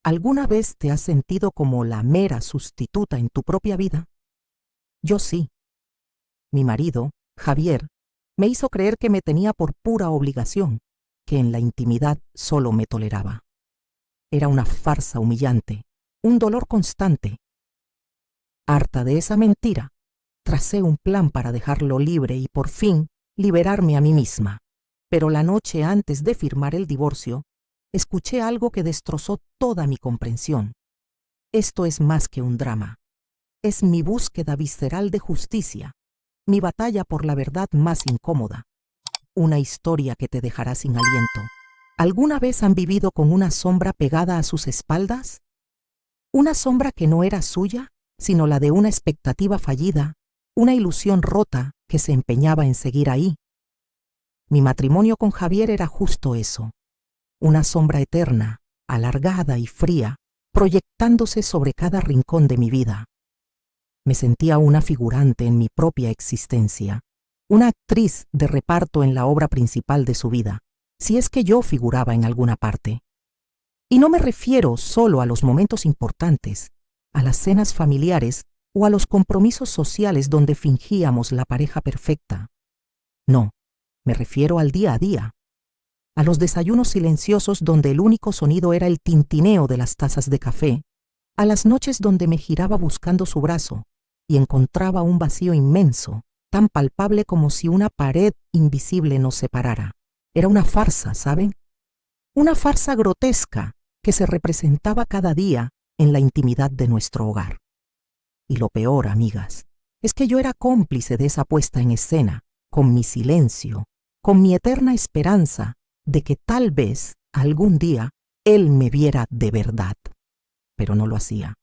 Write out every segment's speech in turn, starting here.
¿Alguna vez te has sentido como la mera sustituta en tu propia vida? Yo sí. Mi marido, Javier, me hizo creer que me tenía por pura obligación, que en la intimidad solo me toleraba. Era una farsa humillante, un dolor constante. Harta de esa mentira, tracé un plan para dejarlo libre y por fin liberarme a mí misma. Pero la noche antes de firmar el divorcio, escuché algo que destrozó toda mi comprensión. Esto es más que un drama. Es mi búsqueda visceral de justicia, mi batalla por la verdad más incómoda. Una historia que te dejará sin aliento. ¿Alguna vez han vivido con una sombra pegada a sus espaldas? Una sombra que no era suya, sino la de una expectativa fallida, una ilusión rota que se empeñaba en seguir ahí. Mi matrimonio con Javier era justo eso. Una sombra eterna, alargada y fría, proyectándose sobre cada rincón de mi vida. Me sentía una figurante en mi propia existencia, una actriz de reparto en la obra principal de su vida, si es que yo figuraba en alguna parte. Y no me refiero solo a los momentos importantes, a las cenas familiares o a los compromisos sociales donde fingíamos la pareja perfecta. No, me refiero al día a día, a los desayunos silenciosos donde el único sonido era el tintineo de las tazas de café, a las noches donde me giraba buscando su brazo y encontraba un vacío inmenso, tan palpable como si una pared invisible nos separara. Era una farsa, ¿saben? Una farsa grotesca que se representaba cada día en la intimidad de nuestro hogar. Y lo peor, amigas, es que yo era cómplice de esa puesta en escena, con mi silencio, con mi eterna esperanza de que tal vez algún día él me viera de verdad. Pero no lo hacía.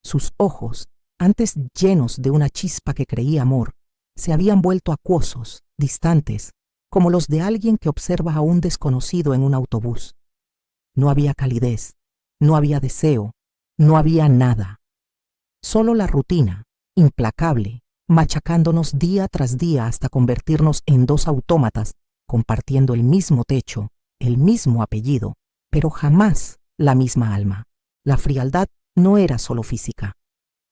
Sus ojos, antes llenos de una chispa que creía amor, se habían vuelto acuosos, distantes, como los de alguien que observa a un desconocido en un autobús. No había calidez, no había deseo, no había nada. Solo la rutina, implacable, machacándonos día tras día hasta convertirnos en dos autómatas, compartiendo el mismo techo, el mismo apellido, pero jamás la misma alma. La frialdad no era solo física,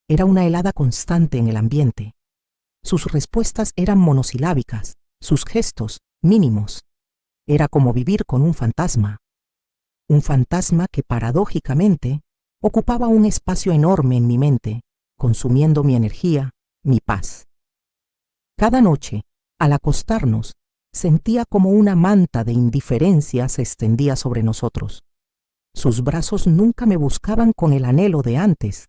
era una helada constante en el ambiente. Sus respuestas eran monosilábicas, sus gestos mínimos. Era como vivir con un fantasma que paradójicamente ocupaba un espacio enorme en mi mente, consumiendo mi energía, mi paz. Cada noche, al acostarnos, sentía como una manta de indiferencia se extendía sobre nosotros. Sus brazos nunca me buscaban con el anhelo de antes.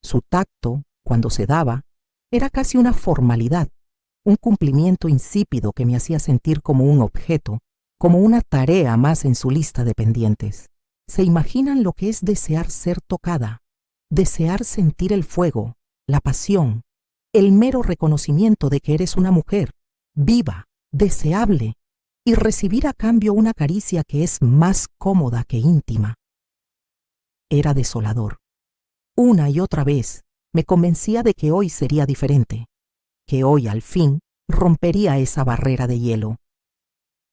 Su tacto, cuando se daba, era casi una formalidad, un cumplimiento insípido que me hacía sentir como un objeto, como una tarea más en su lista de pendientes. ¿Se imaginan lo que es desear ser tocada? Desear sentir el fuego, la pasión, el mero reconocimiento de que eres una mujer, viva, deseable, y recibir a cambio una caricia que es más cómoda que íntima. Era desolador. Una y otra vez me convencía de que hoy sería diferente, que hoy al fin rompería esa barrera de hielo.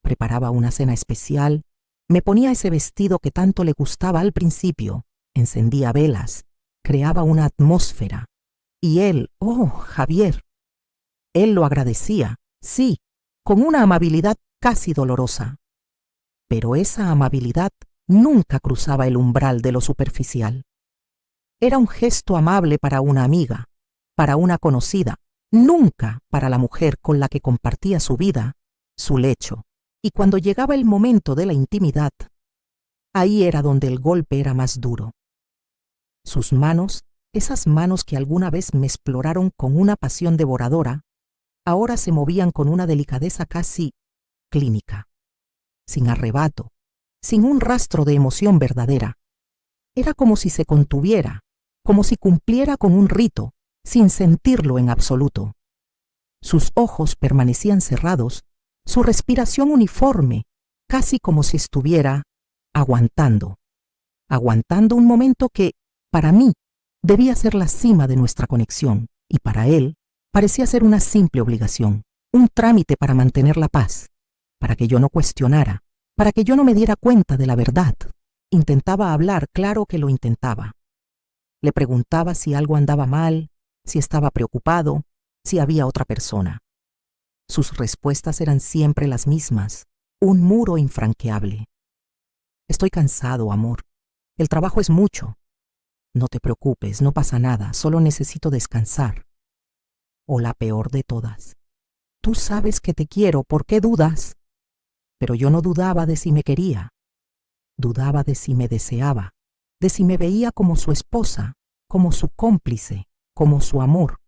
Preparaba una cena especial, me ponía ese vestido que tanto le gustaba al principio, encendía velas, creaba una atmósfera. Y él, oh, Javier, él lo agradecía, sí, con una amabilidad casi dolorosa. Pero esa amabilidad nunca cruzaba el umbral de lo superficial. Era un gesto amable para una amiga, para una conocida, nunca para la mujer con la que compartía su vida, su lecho. Y cuando llegaba el momento de la intimidad, ahí era donde el golpe era más duro. Sus manos, esas manos que alguna vez me exploraron con una pasión devoradora, ahora se movían con una delicadeza casi clínica, sin arrebato, sin un rastro de emoción verdadera. Era como si se contuviera, como si cumpliera con un rito, sin sentirlo en absoluto. Sus ojos permanecían cerrados, su respiración uniforme, casi como si estuviera aguantando un momento que, para mí, debía ser la cima de nuestra conexión, y para él parecía ser una simple obligación, un trámite para mantener la paz, para que yo no cuestionara, para que yo no me diera cuenta de la verdad. Intentaba hablar, claro que lo intentaba. Le preguntaba si algo andaba mal, si estaba preocupado, si había otra persona. Sus respuestas eran siempre las mismas, un muro infranqueable. Estoy cansado, amor. El trabajo es mucho. No te preocupes, no pasa nada, solo necesito descansar. O la peor de todas. Tú sabes que te quiero, ¿por qué dudas? Pero yo no dudaba de si me quería. Dudaba de si me deseaba, de si me veía como su esposa, como su cómplice, como su amor.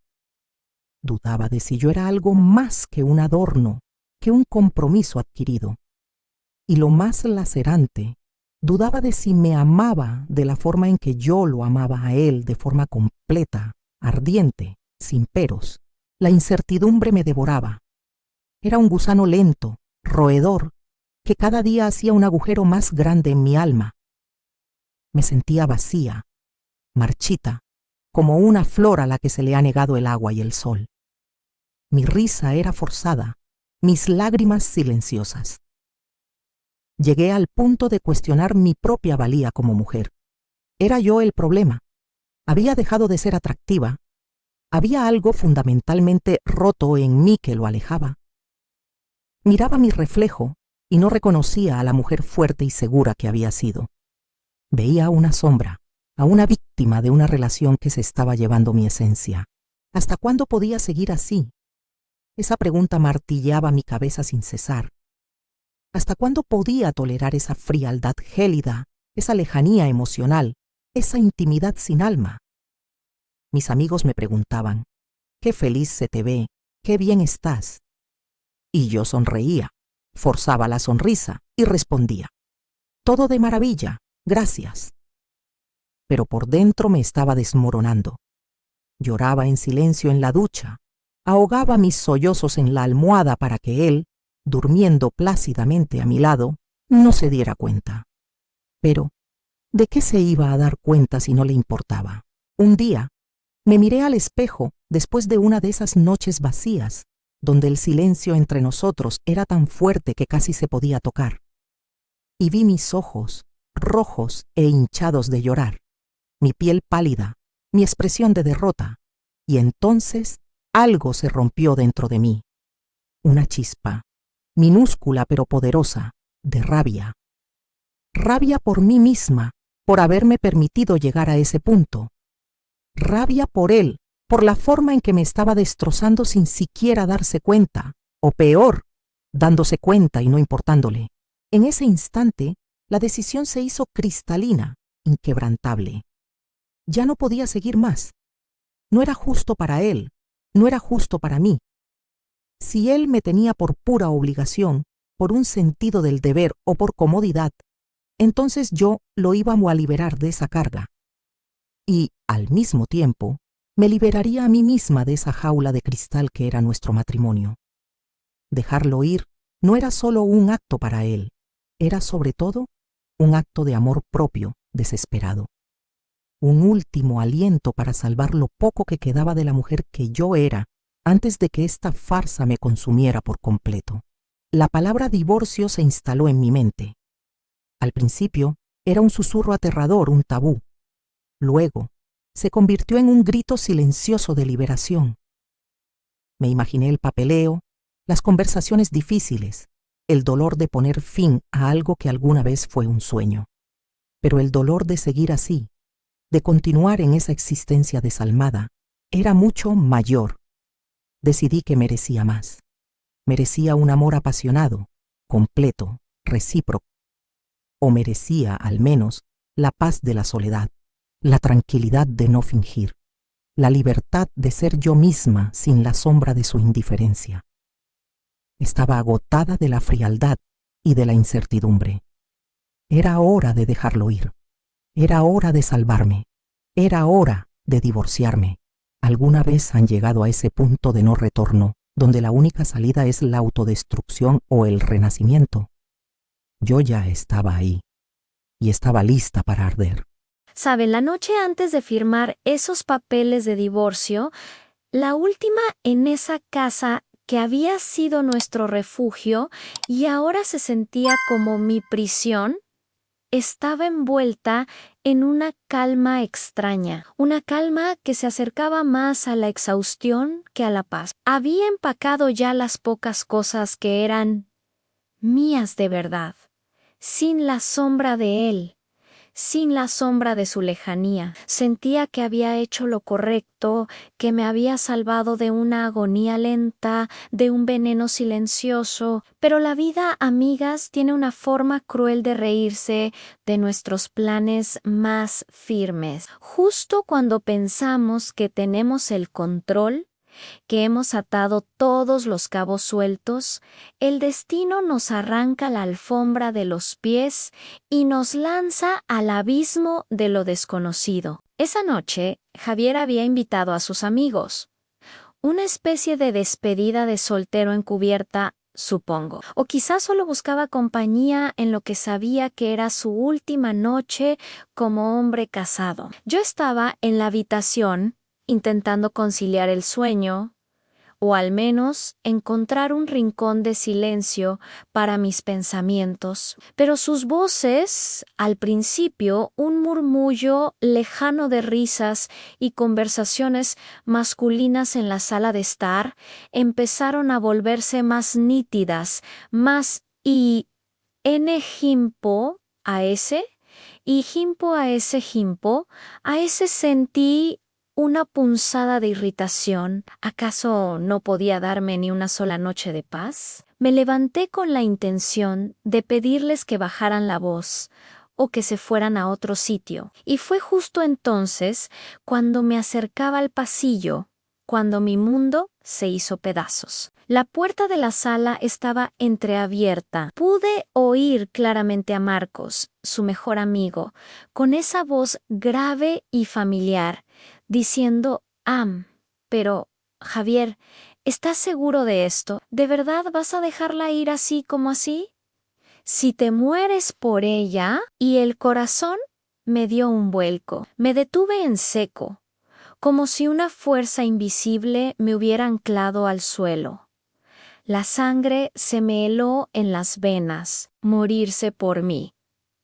Dudaba de si yo era algo más que un adorno, que un compromiso adquirido. Y lo más lacerante, dudaba de si me amaba de la forma en que yo lo amaba a él, de forma completa, ardiente, sin peros. La incertidumbre me devoraba. Era un gusano lento, roedor, que cada día hacía un agujero más grande en mi alma. Me sentía vacía, marchita, como una flor a la que se le ha negado el agua y el sol. Mi risa era forzada, mis lágrimas silenciosas. Llegué al punto de cuestionar mi propia valía como mujer. ¿Era yo el problema? ¿Había dejado de ser atractiva? ¿Había algo fundamentalmente roto en mí que lo alejaba? Miraba mi reflejo y no reconocía a la mujer fuerte y segura que había sido. Veía a una sombra, a una víctima de una relación que se estaba llevando mi esencia. ¿Hasta cuándo podía seguir así? Esa pregunta martillaba mi cabeza sin cesar. ¿Hasta cuándo podía tolerar esa frialdad gélida, esa lejanía emocional, esa intimidad sin alma? Mis amigos me preguntaban, «Qué feliz se te ve, qué bien estás». Y yo sonreía, forzaba la sonrisa y respondía, «Todo de maravilla, gracias». Pero por dentro me estaba desmoronando. Lloraba en silencio en la ducha, ahogaba mis sollozos en la almohada para que él, durmiendo plácidamente a mi lado, no se diera cuenta. Pero, ¿de qué se iba a dar cuenta si no le importaba? Un día, me miré al espejo después de una de esas noches vacías, donde el silencio entre nosotros era tan fuerte que casi se podía tocar. Y vi mis ojos, rojos e hinchados de llorar, mi piel pálida, mi expresión de derrota, y entonces algo se rompió dentro de mí. Una chispa, minúscula pero poderosa, de rabia. Rabia por mí misma, por haberme permitido llegar a ese punto. Rabia por él, por la forma en que me estaba destrozando sin siquiera darse cuenta, o peor, dándose cuenta y no importándole. En ese instante, la decisión se hizo cristalina, inquebrantable. Ya no podía seguir más. No era justo para él, no era justo para mí. Si él me tenía por pura obligación, por un sentido del deber o por comodidad, entonces yo lo iba a liberar de esa carga. Y, al mismo tiempo, me liberaría a mí misma de esa jaula de cristal que era nuestro matrimonio. Dejarlo ir no era solo un acto para él, era sobre todo un acto de amor propio, desesperado. Un último aliento para salvar lo poco que quedaba de la mujer que yo era antes de que esta farsa me consumiera por completo. La palabra divorcio se instaló en mi mente. Al principio era un susurro aterrador, un tabú. Luego se convirtió en un grito silencioso de liberación. Me imaginé el papeleo, las conversaciones difíciles, el dolor de poner fin a algo que alguna vez fue un sueño. Pero el dolor de seguir así, de continuar en esa existencia desalmada, era mucho mayor. Decidí que merecía más. Merecía un amor apasionado, completo, recíproco. O merecía, al menos, la paz de la soledad, la tranquilidad de no fingir, la libertad de ser yo misma sin la sombra de su indiferencia. Estaba agotada de la frialdad y de la incertidumbre. Era hora de dejarlo ir. Era hora de salvarme. Era hora de divorciarme. ¿Alguna vez han llegado a ese punto de no retorno, donde la única salida es la autodestrucción o el renacimiento? Yo ya estaba ahí, y estaba lista para arder. Sabe, la noche antes de firmar esos papeles de divorcio, la última en esa casa que había sido nuestro refugio y ahora se sentía como mi prisión, estaba envuelta en una calma extraña, una calma que se acercaba más a la exhaustión que a la paz. Había empacado ya las pocas cosas que eran mías de verdad, sin la sombra de él, sin la sombra de su lejanía. Sentía que había hecho lo correcto, que me había salvado de una agonía lenta, de un veneno silencioso. Pero la vida, amigas, tiene una forma cruel de reírse de nuestros planes más firmes. Justo cuando pensamos que tenemos el control, que hemos atado todos los cabos sueltos, el destino nos arranca la alfombra de los pies y nos lanza al abismo de lo desconocido. Esa noche, Javier había invitado a sus amigos. Una especie de despedida de soltero encubierta, supongo. O quizás solo buscaba compañía en lo que sabía que era su última noche como hombre casado. Yo estaba en la habitación intentando conciliar el sueño, o al menos encontrar un rincón de silencio para mis pensamientos. Pero sus voces, al principio, un murmullo lejano de risas y conversaciones masculinas en la sala de estar, empezaron a volverse más nítidas, más y N Jimpo a ese, y Jimpo a ese sentí una punzada de irritación. ¿Acaso no podía darme ni una sola noche de paz? Me levanté con la intención de pedirles que bajaran la voz o que se fueran a otro sitio. Y fue justo entonces cuando me acercaba al pasillo, cuando mi mundo se hizo pedazos. La puerta de la sala estaba entreabierta. Pude oír claramente a Marcos, su mejor amigo, con esa voz grave y familiar, diciendo, pero, Javier, ¿estás seguro de esto? ¿De verdad vas a dejarla ir así como así? Si te mueres por ella, y el corazón me dio un vuelco. Me detuve en seco, como si una fuerza invisible me hubiera anclado al suelo. La sangre se me heló en las venas. Morirse por mí.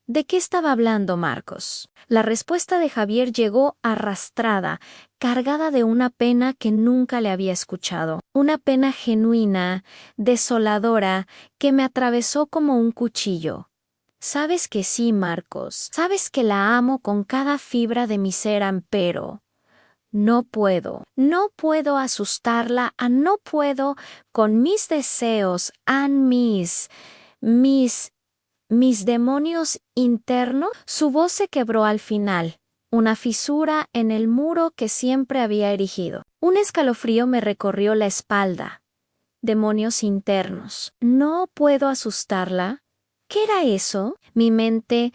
¿De qué estaba hablando Marcos? La respuesta de Javier llegó arrastrada, cargada de una pena que nunca le había escuchado. Una pena genuina, desoladora, que me atravesó como un cuchillo. Sabes que sí, Marcos. Sabes que la amo con cada fibra de mi ser, pero no puedo asustarla, no puedo con mis deseos, mis demonios internos. Su voz se quebró al final, una fisura en el muro que siempre había erigido. Un escalofrío me recorrió la espalda. Demonios internos. ¿No puedo asustarla? ¿Qué era eso? Mi mente,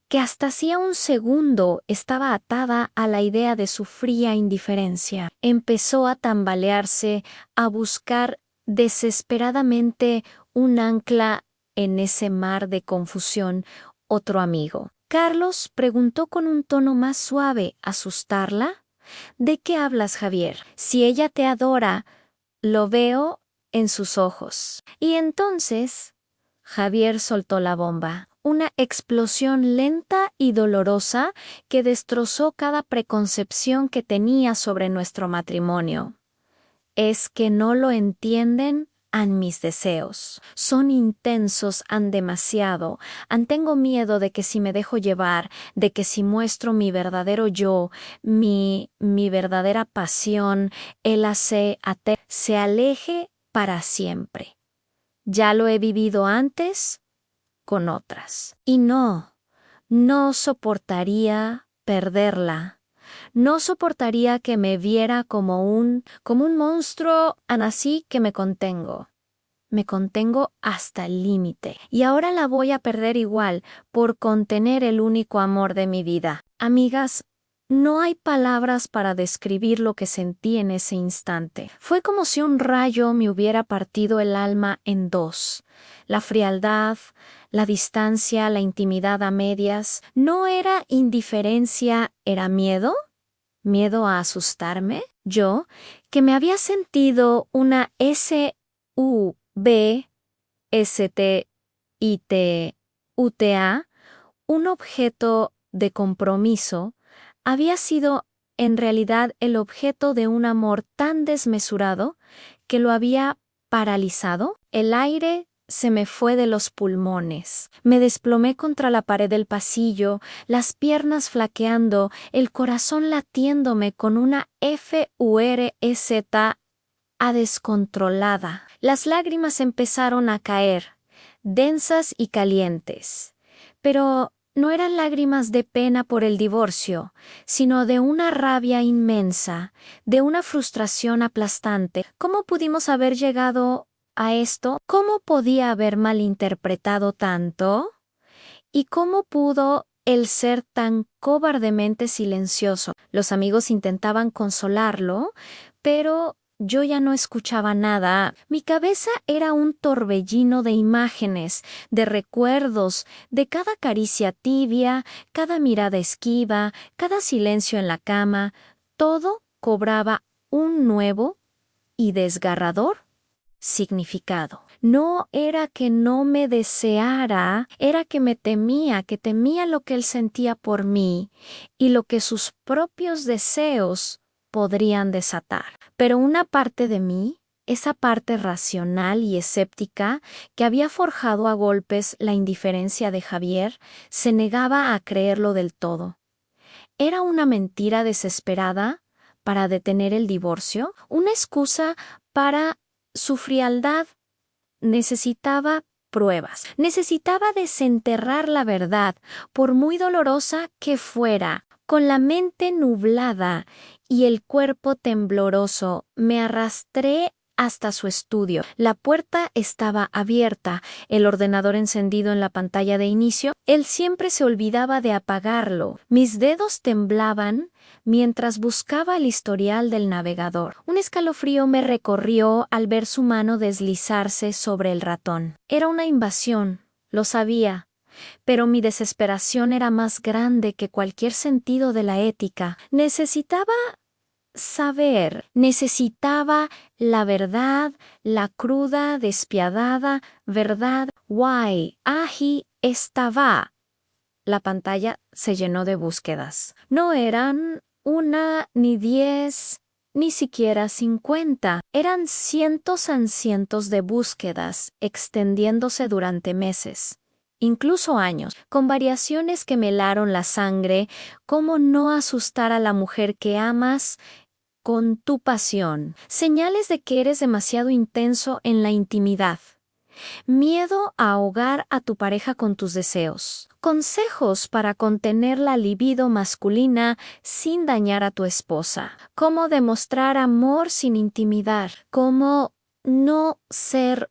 que hasta hacía un segundo estaba atada a la idea de su fría indiferencia, empezó a tambalearse, a buscar desesperadamente un ancla en ese mar de confusión. Otro amigo. Carlos preguntó con un tono más suave. ¿Asustarla? ¿De qué hablas, Javier? Si ella te adora, lo veo en sus ojos. Y entonces, Javier soltó la bomba. Una explosión lenta y dolorosa que destrozó cada preconcepción que tenía sobre nuestro matrimonio. Es que no lo entienden. Mis deseos son intensos, demasiado. Tengo miedo de que si me dejo llevar, de que si muestro mi verdadero yo, mi verdadera pasión, él se aleje para siempre. Ya lo he vivido antes con otras. Y no soportaría perderla. No soportaría que me viera como un monstruo, así que me contengo. Me contengo hasta el límite. Y ahora la voy a perder igual por contener el único amor de mi vida. Amigas, no hay palabras para describir lo que sentí en ese instante. Fue como si un rayo me hubiera partido el alma en dos. La frialdad, la distancia, la intimidad a medias. ¿No era indiferencia, era miedo? ¿Miedo a asustarme? Yo, que me había sentido una SUBSTITUTA, un objeto de compromiso, había sido en realidad el objeto de un amor tan desmesurado que lo había paralizado. El aire se me fue de los pulmones. Me desplomé contra la pared del pasillo, las piernas flaqueando, el corazón latiéndome con una FURZ a descontrolada. Las lágrimas empezaron a caer, densas y calientes. Pero no eran lágrimas de pena por el divorcio, sino de una rabia inmensa, de una frustración aplastante. ¿Cómo pudimos haber llegado a esto? ¿Cómo podía haber malinterpretado tanto? ¿Y cómo pudo él ser tan cobardemente silencioso? Los amigos intentaban consolarlo, pero yo ya no escuchaba nada. Mi cabeza era un torbellino de imágenes, de recuerdos, de cada caricia tibia, cada mirada esquiva, cada silencio en la cama. Todo cobraba un nuevo y desgarrador significado. No era que no me deseara, era que temía lo que él sentía por mí y lo que sus propios deseos podrían desatar. Pero una parte de mí, esa parte racional y escéptica que había forjado a golpes la indiferencia de Javier, se negaba a creerlo del todo. ¿Era una mentira desesperada para detener el divorcio? ¿Una excusa para su frialdad? Necesitaba pruebas. Necesitaba desenterrar la verdad, por muy dolorosa que fuera. Con la mente nublada y el cuerpo tembloroso, me arrastré hasta su estudio. La puerta estaba abierta, el ordenador encendido en la pantalla de inicio. Él siempre se olvidaba de apagarlo. Mis dedos temblaban mientras buscaba el historial del navegador. Un escalofrío me recorrió al ver su mano deslizarse sobre el ratón. Era una invasión, lo sabía. Pero mi desesperación era más grande que cualquier sentido de la ética. Necesitaba saber, necesitaba la verdad, la cruda, despiadada verdad. Why, ahí estaba. La pantalla se llenó de búsquedas. No eran una, ni 10, ni siquiera 50. Eran cientos en cientos de búsquedas, extendiéndose durante meses, incluso años, con variaciones que me helaron la sangre. ¿Cómo no asustar a la mujer que amas con tu pasión? Señales de que eres demasiado intenso en la intimidad. Miedo a ahogar a tu pareja con tus deseos. Consejos para contener la libido masculina sin dañar a tu esposa. Cómo demostrar amor sin intimidar. Cómo no ser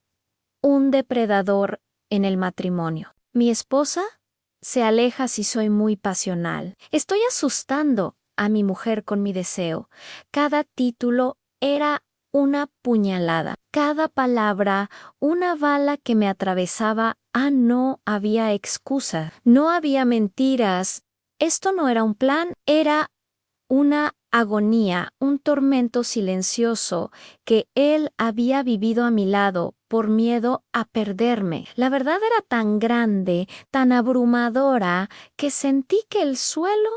un depredador en el matrimonio. Mi esposa se aleja si soy muy pasional. Estoy asustando a mi mujer con mi deseo. Cada título era una puñalada. Cada palabra, una bala que me atravesaba. No había excusa. No había mentiras. Esto no era un plan, era una agonía, un tormento silencioso que él había vivido a mi lado por miedo a perderme. La verdad era tan grande, tan abrumadora, que sentí que el suelo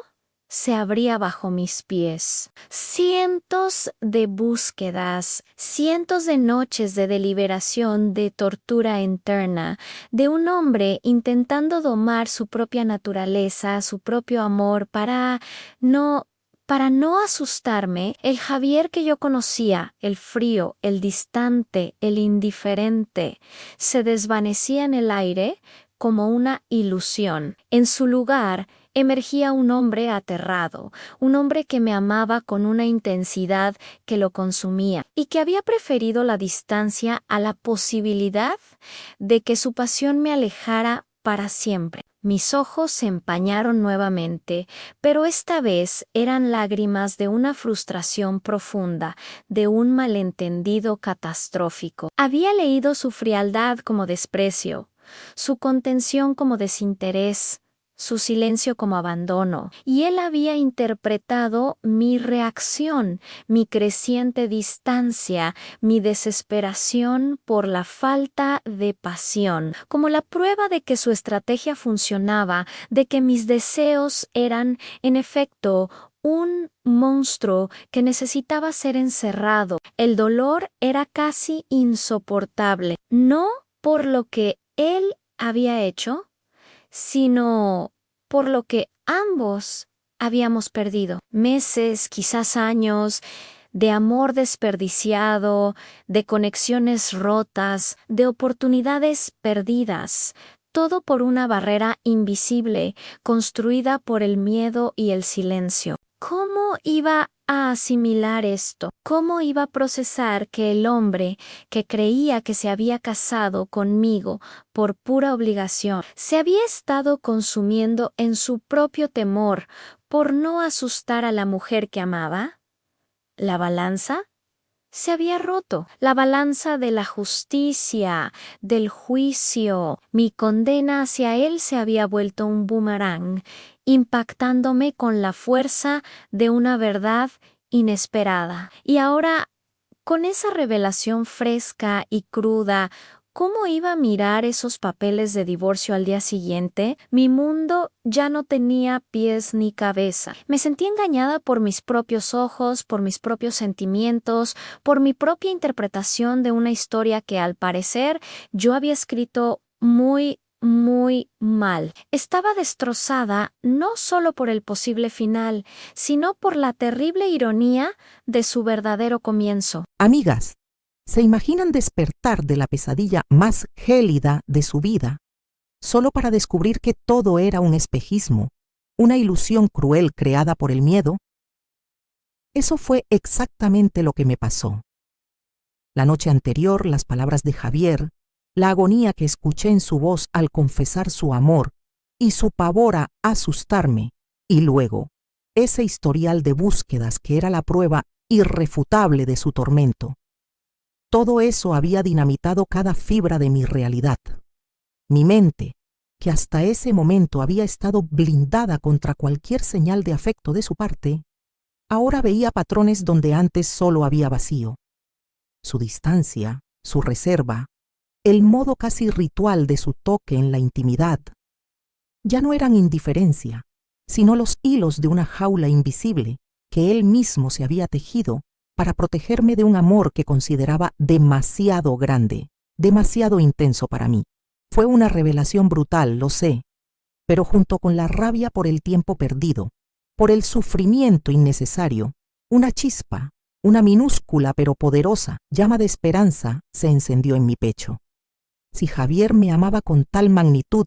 se abría bajo mis pies. Cientos de búsquedas, cientos de noches de deliberación, de tortura interna, de un hombre intentando domar su propia naturaleza, su propio amor para no asustarme. El Javier que yo conocía, el frío, el distante, el indiferente, se desvanecía en el aire como una ilusión. En su lugar emergía un hombre aterrado, un hombre que me amaba con una intensidad que lo consumía y que había preferido la distancia a la posibilidad de que su pasión me alejara para siempre. Mis ojos se empañaron nuevamente, pero esta vez eran lágrimas de una frustración profunda, de un malentendido catastrófico. Había leído su frialdad como desprecio, su contención como desinterés, su silencio como abandono, y él había interpretado mi reacción, mi creciente distancia, mi desesperación por la falta de pasión, como la prueba de que su estrategia funcionaba, de que mis deseos eran, en efecto, un monstruo que necesitaba ser encerrado. El dolor era casi insoportable, no por lo que él había hecho, sino por lo que ambos habíamos perdido. Meses, quizás años, de amor desperdiciado, de conexiones rotas, de oportunidades perdidas, todo por una barrera invisible construida por el miedo y el silencio. ¿Cómo iba a asimilar esto? ¿Cómo iba a procesar que el hombre que creía que se había casado conmigo por pura obligación se había estado consumiendo en su propio temor por no asustar a la mujer que amaba? ¿La balanza? Se había roto. La balanza de la justicia, del juicio. Mi condena hacia él se había vuelto un boomerang, impactándome con la fuerza de una verdad inesperada. Y ahora, con esa revelación fresca y cruda, ¿cómo iba a mirar esos papeles de divorcio al día siguiente? Mi mundo ya no tenía pies ni cabeza. Me sentí engañada por mis propios ojos, por mis propios sentimientos, por mi propia interpretación de una historia que, al parecer, yo había escrito muy mal. Estaba destrozada no solo por el posible final, sino por la terrible ironía de su verdadero comienzo. Amigas, ¿se imaginan despertar de la pesadilla más gélida de su vida solo para descubrir que todo era un espejismo, una ilusión cruel creada por el miedo? Eso fue exactamente lo que me pasó. La noche anterior, las palabras de Javier, la agonía que escuché en su voz al confesar su amor y su pavor a asustarme, y luego ese historial de búsquedas que era la prueba irrefutable de su tormento. Todo eso había dinamitado cada fibra de mi realidad. Mi mente, que hasta ese momento había estado blindada contra cualquier señal de afecto de su parte, ahora veía patrones donde antes solo había vacío. Su distancia, su reserva, el modo casi ritual de su toque en la intimidad, ya no eran indiferencia, sino los hilos de una jaula invisible que él mismo se había tejido para protegerme de un amor que consideraba demasiado grande, demasiado intenso para mí. Fue una revelación brutal, lo sé, pero junto con la rabia por el tiempo perdido, por el sufrimiento innecesario, una chispa, una minúscula pero poderosa llama de esperanza se encendió en mi pecho. Si Javier me amaba con tal magnitud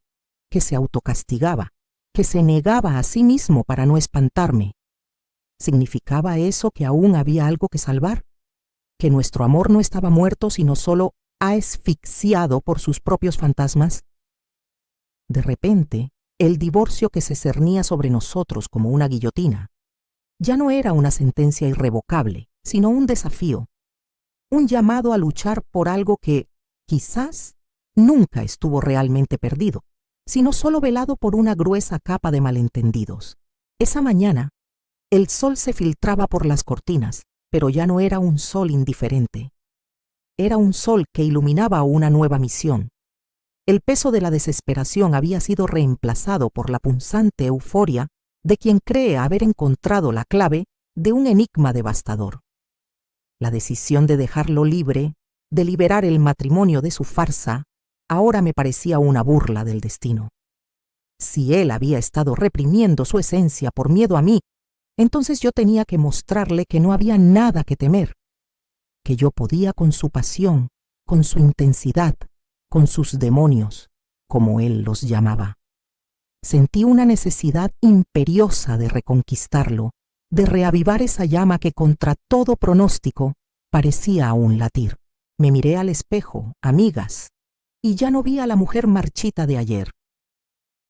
que se autocastigaba, que se negaba a sí mismo para no espantarme, ¿significaba eso que aún había algo que salvar? ¿Que nuestro amor no estaba muerto sino solo asfixiado por sus propios fantasmas? De repente, el divorcio que se cernía sobre nosotros como una guillotina ya no era una sentencia irrevocable, sino un desafío, un llamado a luchar por algo que, quizás, nunca estuvo realmente perdido, sino solo velado por una gruesa capa de malentendidos. Esa mañana, el sol se filtraba por las cortinas, pero ya no era un sol indiferente. Era un sol que iluminaba una nueva misión. El peso de la desesperación había sido reemplazado por la punzante euforia de quien cree haber encontrado la clave de un enigma devastador. La decisión de dejarlo libre, de liberar el matrimonio de su farsa, ahora me parecía una burla del destino. Si él había estado reprimiendo su esencia por miedo a mí, entonces yo tenía que mostrarle que no había nada que temer, que yo podía con su pasión, con su intensidad, con sus demonios, como él los llamaba. Sentí una necesidad imperiosa de reconquistarlo, de reavivar esa llama que contra todo pronóstico parecía aún latir. Me miré al espejo, amigas, y ya no vi a la mujer marchita de ayer.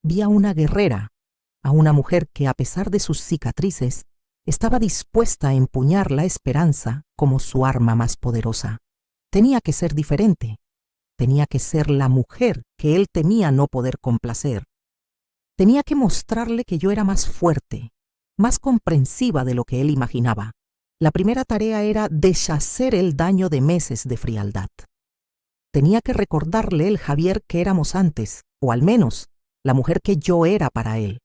Vi a una guerrera, a una mujer que a pesar de sus cicatrices, estaba dispuesta a empuñar la esperanza como su arma más poderosa. Tenía que ser diferente, tenía que ser la mujer que él temía no poder complacer. Tenía que mostrarle que yo era más fuerte, más comprensiva de lo que él imaginaba. La primera tarea era deshacer el daño de meses de frialdad. Tenía que recordarle el Javier que éramos antes, o al menos la mujer que yo era para él.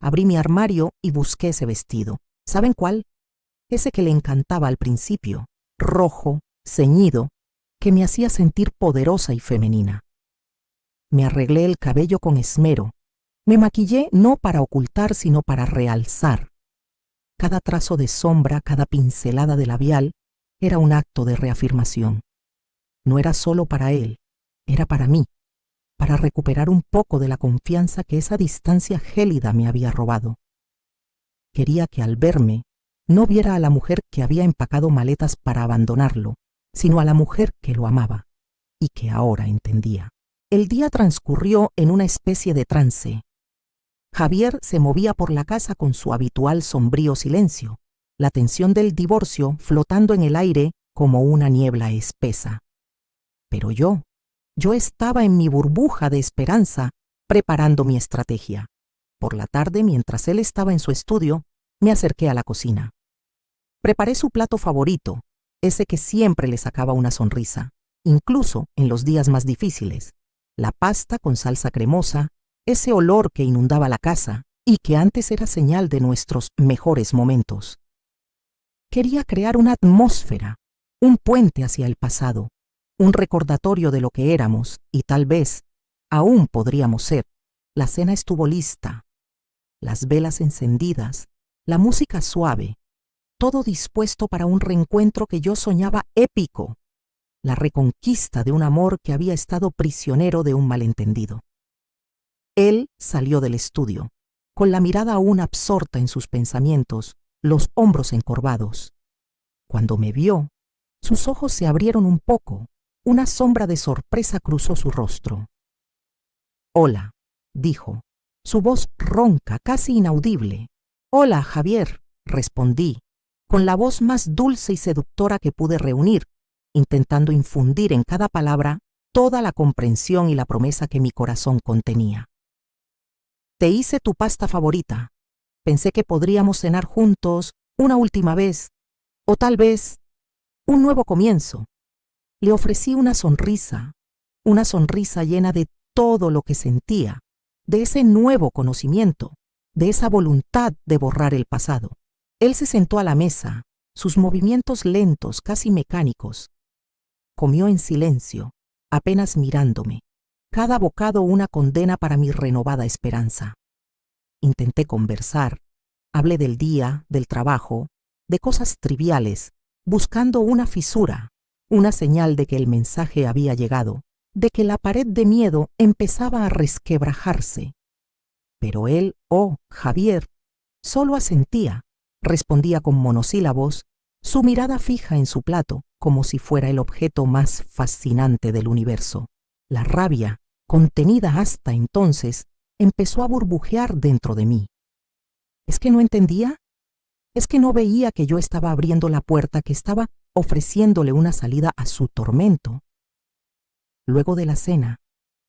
Abrí mi armario y busqué ese vestido. ¿Saben cuál? Ese que le encantaba al principio, rojo, ceñido, que me hacía sentir poderosa y femenina. Me arreglé el cabello con esmero. Me maquillé no para ocultar, sino para realzar. Cada trazo de sombra, cada pincelada de labial, era un acto de reafirmación. No era solo para él, era para mí, para recuperar un poco de la confianza que esa distancia gélida me había robado. Quería que al verme, no viera a la mujer que había empacado maletas para abandonarlo, sino a la mujer que lo amaba y que ahora entendía. El día transcurrió en una especie de trance. Javier se movía por la casa con su habitual sombrío silencio, la tensión del divorcio flotando en el aire como una niebla espesa. Pero yo estaba en mi burbuja de esperanza, preparando mi estrategia. Por la tarde, mientras él estaba en su estudio, me acerqué a la cocina. Preparé su plato favorito, ese que siempre le sacaba una sonrisa, incluso en los días más difíciles. La pasta con salsa cremosa, ese olor que inundaba la casa y que antes era señal de nuestros mejores momentos. Quería crear una atmósfera, un puente hacia el pasado, un recordatorio de lo que éramos y tal vez aún podríamos ser. La cena estuvo lista, las velas encendidas, la música suave, todo dispuesto para un reencuentro que yo soñaba épico, la reconquista de un amor que había estado prisionero de un malentendido. Él salió del estudio, con la mirada aún absorta en sus pensamientos, los hombros encorvados. Cuando me vio, sus ojos se abrieron un poco, una sombra de sorpresa cruzó su rostro. «Hola», dijo, su voz ronca, casi inaudible. «Hola, Javier», respondí, con la voz más dulce y seductora que pude reunir, intentando infundir en cada palabra toda la comprensión y la promesa que mi corazón contenía. «Te hice tu pasta favorita. Pensé que podríamos cenar juntos una última vez, o tal vez un nuevo comienzo». Le ofrecí una sonrisa llena de todo lo que sentía, de ese nuevo conocimiento, de esa voluntad de borrar el pasado. Él se sentó a la mesa, sus movimientos lentos, casi mecánicos. Comió en silencio, apenas mirándome, cada bocado una condena para mi renovada esperanza. Intenté conversar, hablé del día, del trabajo, de cosas triviales, buscando una fisura, una señal de que el mensaje había llegado, de que la pared de miedo empezaba a resquebrajarse. Pero él, Javier, solo asentía, respondía con monosílabos, su mirada fija en su plato, como si fuera el objeto más fascinante del universo. La rabia, contenida hasta entonces, empezó a burbujear dentro de mí. ¿Es que no entendía? ¿Es que no veía que yo estaba abriendo la puerta, que estaba ofreciéndole una salida a su tormento? Luego de la cena,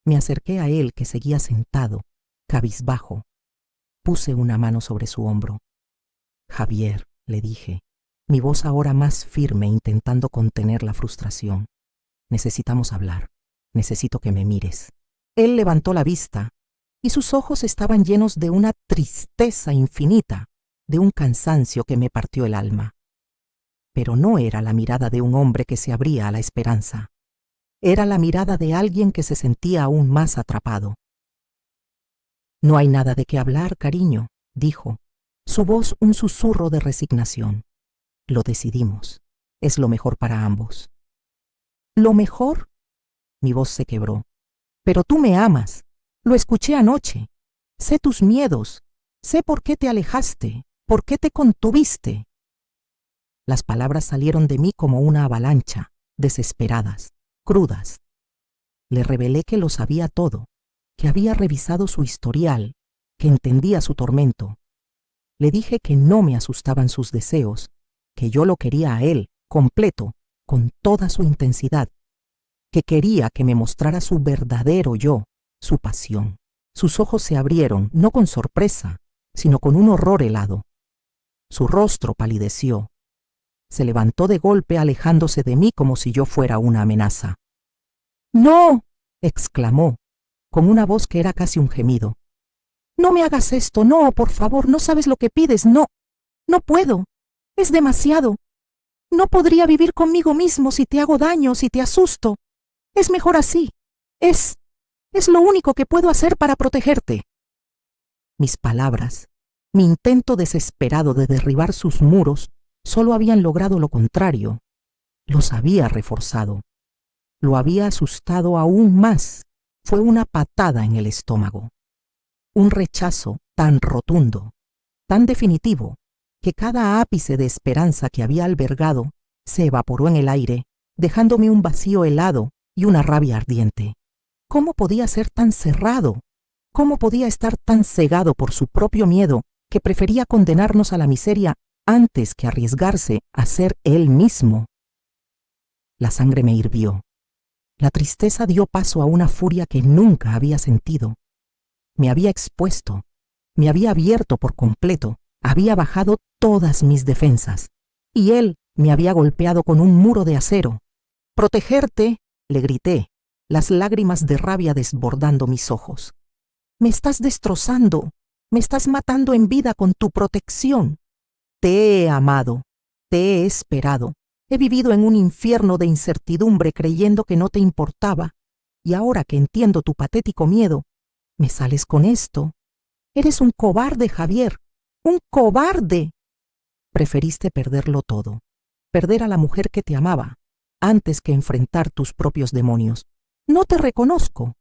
me acerqué a él que seguía sentado, cabizbajo. Puse una mano sobre su hombro. «Javier», le dije, mi voz ahora más firme intentando contener la frustración. «Necesitamos hablar. Necesito que me mires». Él levantó la vista y sus ojos estaban llenos de una tristeza infinita, de un cansancio que me partió el alma. Pero no era la mirada de un hombre que se abría a la esperanza. Era la mirada de alguien que se sentía aún más atrapado. «No hay nada de qué hablar, cariño», dijo, su voz un susurro de resignación. «Lo decidimos. Es lo mejor para ambos». «¿Lo mejor?». Mi voz se quebró. «Pero tú me amas. Lo escuché anoche. Sé tus miedos. Sé por qué te alejaste, por qué te contuviste». Las palabras salieron de mí como una avalancha, desesperadas, crudas. Le revelé que lo sabía todo, que había revisado su historial, que entendía su tormento. Le dije que no me asustaban sus deseos, que yo lo quería a él, completo, con toda su intensidad, que quería que me mostrara su verdadero yo, su pasión, Sus ojos se abrieron, no con sorpresa, sino con un horror helado. Su rostro palideció. Se levantó de golpe alejándose de mí como si yo fuera una amenaza. «¡No!», exclamó, con una voz que era casi un gemido. «No me hagas esto, no, por favor, no sabes lo que pides, no, no puedo, es demasiado. No podría vivir conmigo mismo si te hago daño, si te asusto. Es mejor así, es lo único que puedo hacer para protegerte». Mis palabras, mi intento desesperado de derribar sus muros, solo habían logrado lo contrario. Los había reforzado. Lo había asustado aún más. Fue una patada en el estómago. Un rechazo tan rotundo, tan definitivo, que cada ápice de esperanza que había albergado se evaporó en el aire, dejándome un vacío helado y una rabia ardiente. ¿Cómo podía ser tan cerrado? ¿Cómo podía estar tan cegado por su propio miedo que prefería condenarnos a la miseria antes que arriesgarse a ser él mismo? La sangre me hirvió. La tristeza dio paso a una furia que nunca había sentido. Me había expuesto, me había abierto por completo, había bajado todas mis defensas, y él me había golpeado con un muro de acero. «¡Protegerte!», le grité, las lágrimas de rabia desbordando mis ojos. «Me estás destrozando, me estás matando en vida con tu protección. Te he amado, te he esperado, he vivido en un infierno de incertidumbre creyendo que no te importaba, y ahora que entiendo tu patético miedo, ¿me sales con esto? Eres un cobarde, Javier, un cobarde. Preferiste perderlo todo, perder a la mujer que te amaba, antes que enfrentar tus propios demonios. No te reconozco.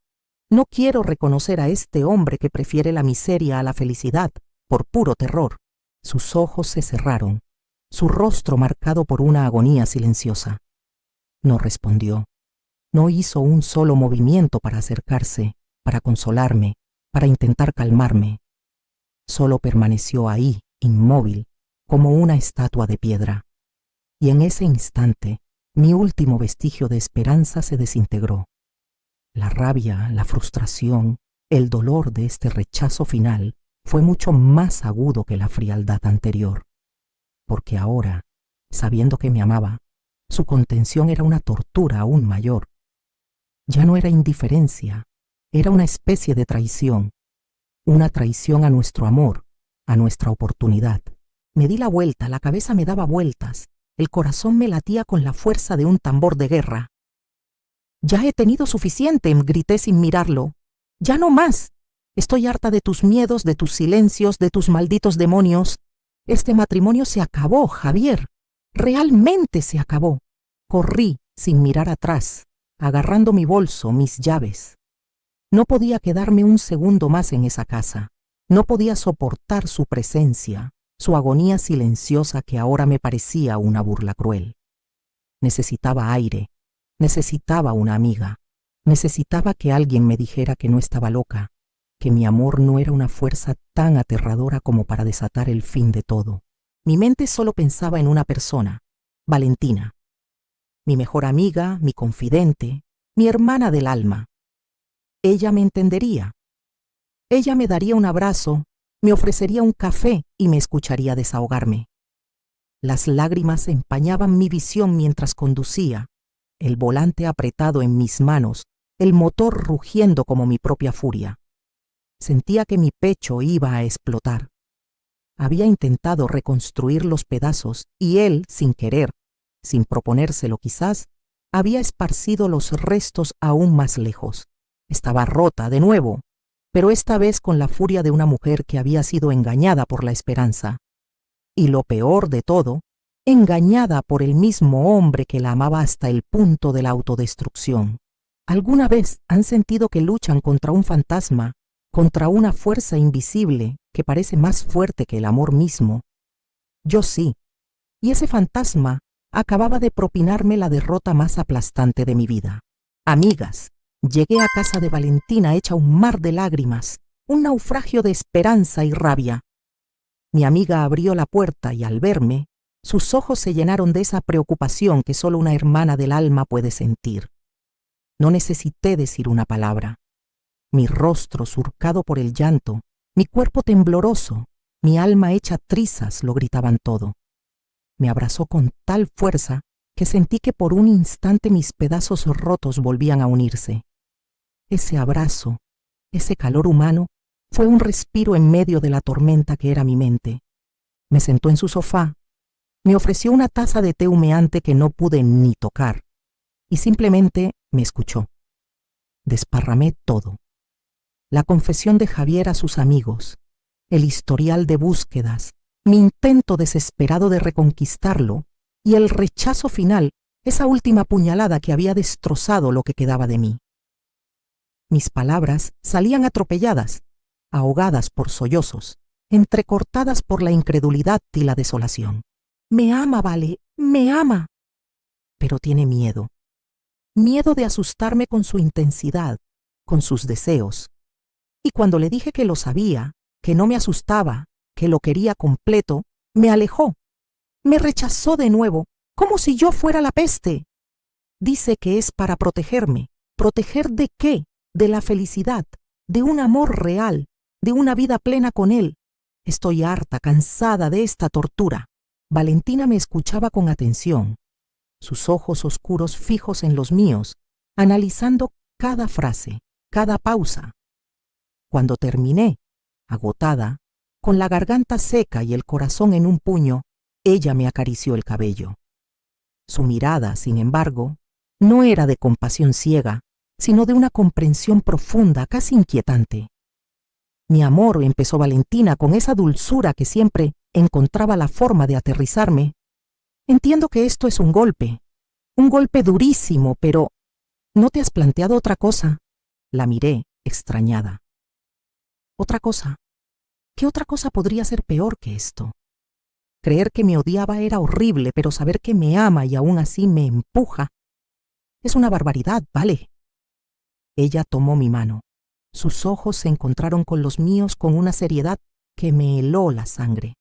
No quiero reconocer a este hombre que prefiere la miseria a la felicidad, por puro terror». Sus ojos se cerraron, su rostro marcado por una agonía silenciosa. No respondió. No hizo un solo movimiento para acercarse, para consolarme, para intentar calmarme. Solo permaneció ahí, inmóvil, como una estatua de piedra. Y en ese instante, mi último vestigio de esperanza se desintegró. La rabia, la frustración, el dolor de este rechazo final fue mucho más agudo que la frialdad anterior, porque ahora, sabiendo que me amaba, su contención era una tortura aún mayor. Ya no era indiferencia, era una especie de traición, una traición a nuestro amor, a nuestra oportunidad. Me di la vuelta, la cabeza me daba vueltas, el corazón me latía con la fuerza de un tambor de guerra. «Ya he tenido suficiente», grité sin mirarlo. «Ya no más. Estoy harta de tus miedos, de tus silencios, de tus malditos demonios. Este matrimonio se acabó, Javier. Realmente se acabó». Corrí sin mirar atrás, agarrando mi bolso, mis llaves. No podía quedarme un segundo más en esa casa. No podía soportar su presencia, su agonía silenciosa que ahora me parecía una burla cruel. Necesitaba aire, necesitaba una amiga, necesitaba que alguien me dijera que no estaba loca, que mi amor no era una fuerza tan aterradora como para desatar el fin de todo. Mi mente solo pensaba en una persona, Valentina, mi mejor amiga, mi confidente, mi hermana del alma. Ella me entendería. Ella me daría un abrazo, me ofrecería un café y me escucharía desahogarme. Las lágrimas empañaban mi visión mientras conducía, el volante apretado en mis manos, el motor rugiendo como mi propia furia. Sentía que mi pecho iba a explotar. Había intentado reconstruir los pedazos y él, sin querer, sin proponérselo quizás, había esparcido los restos aún más lejos. Estaba rota de nuevo, pero esta vez con la furia de una mujer que había sido engañada por la esperanza. Y lo peor de todo, engañada por el mismo hombre que la amaba hasta el punto de la autodestrucción. ¿Alguna vez han sentido que luchan contra un fantasma, contra una fuerza invisible que parece más fuerte que el amor mismo? Yo sí, y ese fantasma acababa de propinarme la derrota más aplastante de mi vida. Amigas, llegué a casa de Valentina hecha un mar de lágrimas, un naufragio de esperanza y rabia. Mi amiga abrió la puerta y al verme, sus ojos se llenaron de esa preocupación que solo una hermana del alma puede sentir. No necesité decir una palabra. Mi rostro surcado por el llanto, mi cuerpo tembloroso, mi alma hecha trizas lo gritaban todo. Me abrazó con tal fuerza que sentí que por un instante mis pedazos rotos volvían a unirse. Ese abrazo, ese calor humano, fue un respiro en medio de la tormenta que era mi mente. Me sentó en su sofá, me ofreció una taza de té humeante que no pude ni tocar, y simplemente me escuchó. Desparramé todo. La confesión de Javier a sus amigos, el historial de búsquedas, mi intento desesperado de reconquistarlo y el rechazo final, esa última puñalada que había destrozado lo que quedaba de mí. Mis palabras salían atropelladas, ahogadas por sollozos, entrecortadas por la incredulidad y la desolación. Me ama, Vale, me ama. Pero tiene miedo. Miedo de asustarme con su intensidad, con sus deseos. Y cuando le dije que lo sabía, que no me asustaba, que lo quería completo, me alejó. Me rechazó de nuevo, como si yo fuera la peste. Dice que es para protegerme. ¿Proteger de qué? De la felicidad, de un amor real, de una vida plena con él. Estoy harta, cansada de esta tortura. Valentina me escuchaba con atención, sus ojos oscuros fijos en los míos, analizando cada frase, cada pausa. Cuando terminé, agotada, con la garganta seca y el corazón en un puño, ella me acarició el cabello. Su mirada, sin embargo, no era de compasión ciega, sino de una comprensión profunda, casi inquietante. Mi amor, empezó Valentina con esa dulzura que siempre encontraba la forma de aterrizarme. Entiendo que esto es un golpe durísimo, pero ¿no te has planteado otra cosa? La miré, extrañada. ¿Otra cosa? ¿Qué otra cosa podría ser peor que esto? Creer que me odiaba era horrible, pero saber que me ama y aún así me empuja es una barbaridad, ¿vale? Ella tomó mi mano. Sus ojos se encontraron con los míos con una seriedad que me heló la sangre.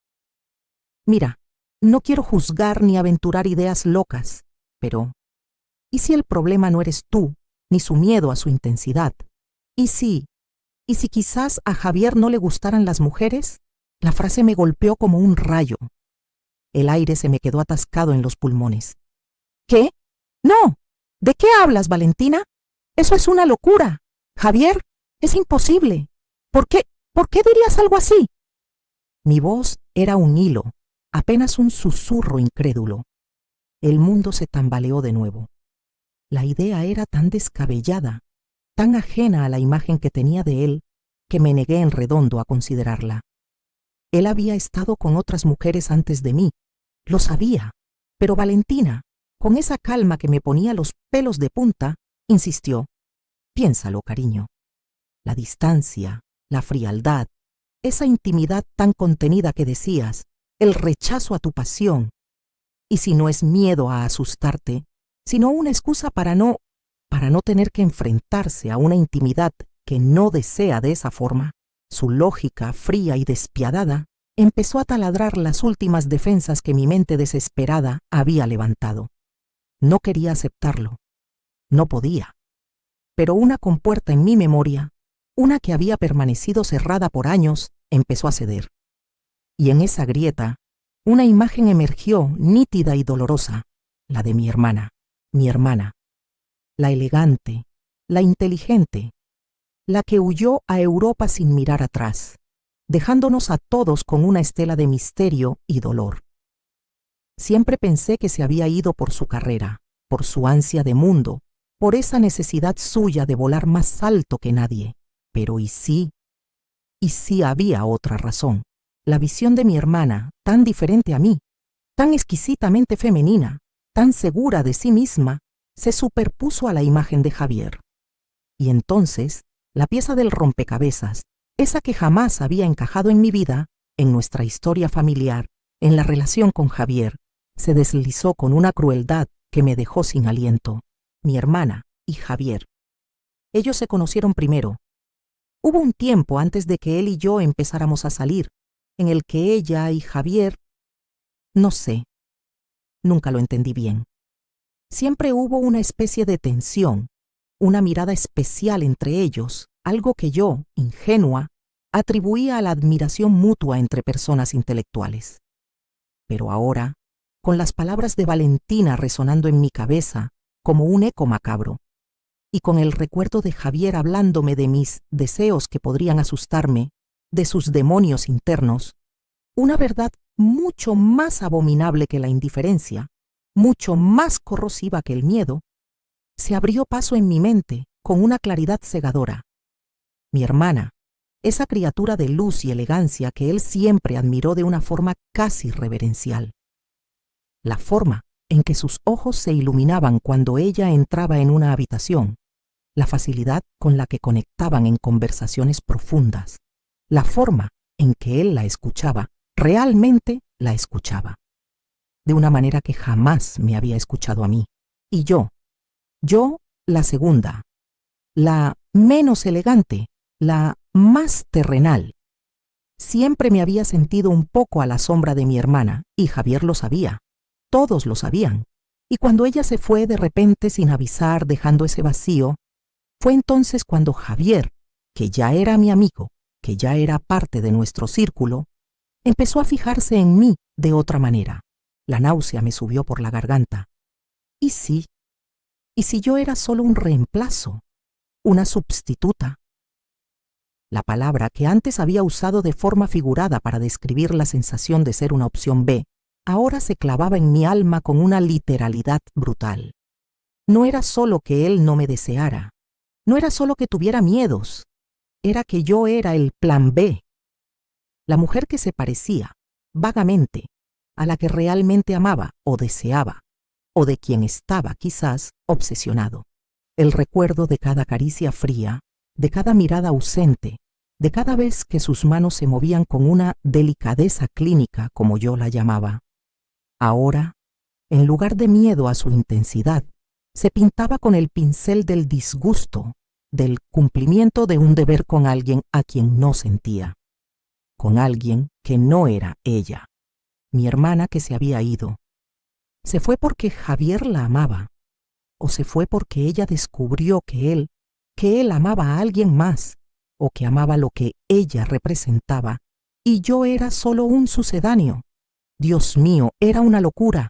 Mira, no quiero juzgar ni aventurar ideas locas, pero ¿y si el problema no eres tú, ni su miedo a su intensidad? ¿Y si quizás a Javier no le gustaran las mujeres? La frase me golpeó como un rayo. El aire se me quedó atascado en los pulmones. ¿Qué? No. ¿De qué hablas, Valentina? Eso es una locura. Javier, es imposible. ¿Por qué dirías algo así? Mi voz era un hilo, apenas un susurro incrédulo. El mundo se tambaleó de nuevo. La idea era tan descabellada, tan ajena a la imagen que tenía de él, que me negué en redondo a considerarla. Él había estado con otras mujeres antes de mí, lo sabía, pero Valentina, con esa calma que me ponía los pelos de punta, insistió. Piénsalo, cariño. La distancia, la frialdad, esa intimidad tan contenida que decías, el rechazo a tu pasión. Y si no es miedo a asustarte, sino una excusa para no tener que enfrentarse a una intimidad que no desea de esa forma, su lógica fría y despiadada empezó a taladrar las últimas defensas que mi mente desesperada había levantado. No quería aceptarlo. No podía. Pero una compuerta en mi memoria, una que había permanecido cerrada por años, empezó a ceder. Y en esa grieta, una imagen emergió nítida y dolorosa, la de mi hermana, la elegante, la inteligente, la que huyó a Europa sin mirar atrás, dejándonos a todos con una estela de misterio y dolor. Siempre pensé que se había ido por su carrera, por su ansia de mundo, por esa necesidad suya de volar más alto que nadie. Pero ¿y sí? Y sí había otra razón. La visión de mi hermana, tan diferente a mí, tan exquisitamente femenina, tan segura de sí misma, se superpuso a la imagen de Javier. Y entonces, la pieza del rompecabezas, esa que jamás había encajado en mi vida, en nuestra historia familiar, en la relación con Javier, se deslizó con una crueldad que me dejó sin aliento. Mi hermana y Javier. Ellos se conocieron primero. Hubo un tiempo antes de que él y yo empezáramos a salir, en el que ella y Javier, no sé, nunca lo entendí bien. Siempre hubo una especie de tensión, una mirada especial entre ellos algo que yo, ingenua, atribuía a la admiración mutua entre personas intelectuales. Pero ahora, con las palabras de Valentina resonando en mi cabeza como un eco macabro, y con el recuerdo de Javier hablándome de mis deseos que podrían asustarme, de sus demonios internos, una verdad mucho más abominable que la indiferencia, mucho más corrosiva que el miedo, se abrió paso en mi mente con una claridad cegadora. Mi hermana, esa criatura de luz y elegancia que él siempre admiró de una forma casi reverencial. La forma en que sus ojos se iluminaban cuando ella entraba en una habitación, la facilidad con la que conectaban en conversaciones profundas, la forma en que él la escuchaba, realmente la escuchaba, de una manera que jamás me había escuchado a mí. Y yo, la segunda, la menos elegante, la más terrenal. Siempre me había sentido un poco a la sombra de mi hermana, y Javier lo sabía, todos lo sabían. Y cuando ella se fue de repente sin avisar, dejando ese vacío, fue entonces cuando Javier, que ya era mi amigo, que ya era parte de nuestro círculo, empezó a fijarse en mí de otra manera. La náusea me subió por la garganta. ¿Y si yo era solo un reemplazo, una sustituta? La palabra que antes había usado de forma figurada para describir la sensación de ser una opción B, ahora se clavaba en mi alma con una literalidad brutal. No era solo que él no me deseara, no era solo que tuviera miedos, era que yo era el plan B. La mujer que se parecía, vagamente, a la que realmente amaba o deseaba, o de quien estaba, quizás, obsesionado. El recuerdo de cada caricia fría, de cada mirada ausente, de cada vez que sus manos se movían con una delicadeza clínica, como yo la llamaba. Ahora, en lugar de miedo a su intensidad, se pintaba con el pincel del disgusto, del cumplimiento de un deber con alguien a quien no sentía, con alguien que no era ella, mi hermana que se había ido. ¿Se fue porque Javier la amaba? ¿O se fue porque ella descubrió que él amaba a alguien más, o que amaba lo que ella representaba, y yo era solo un sucedáneo? Dios mío, era una locura,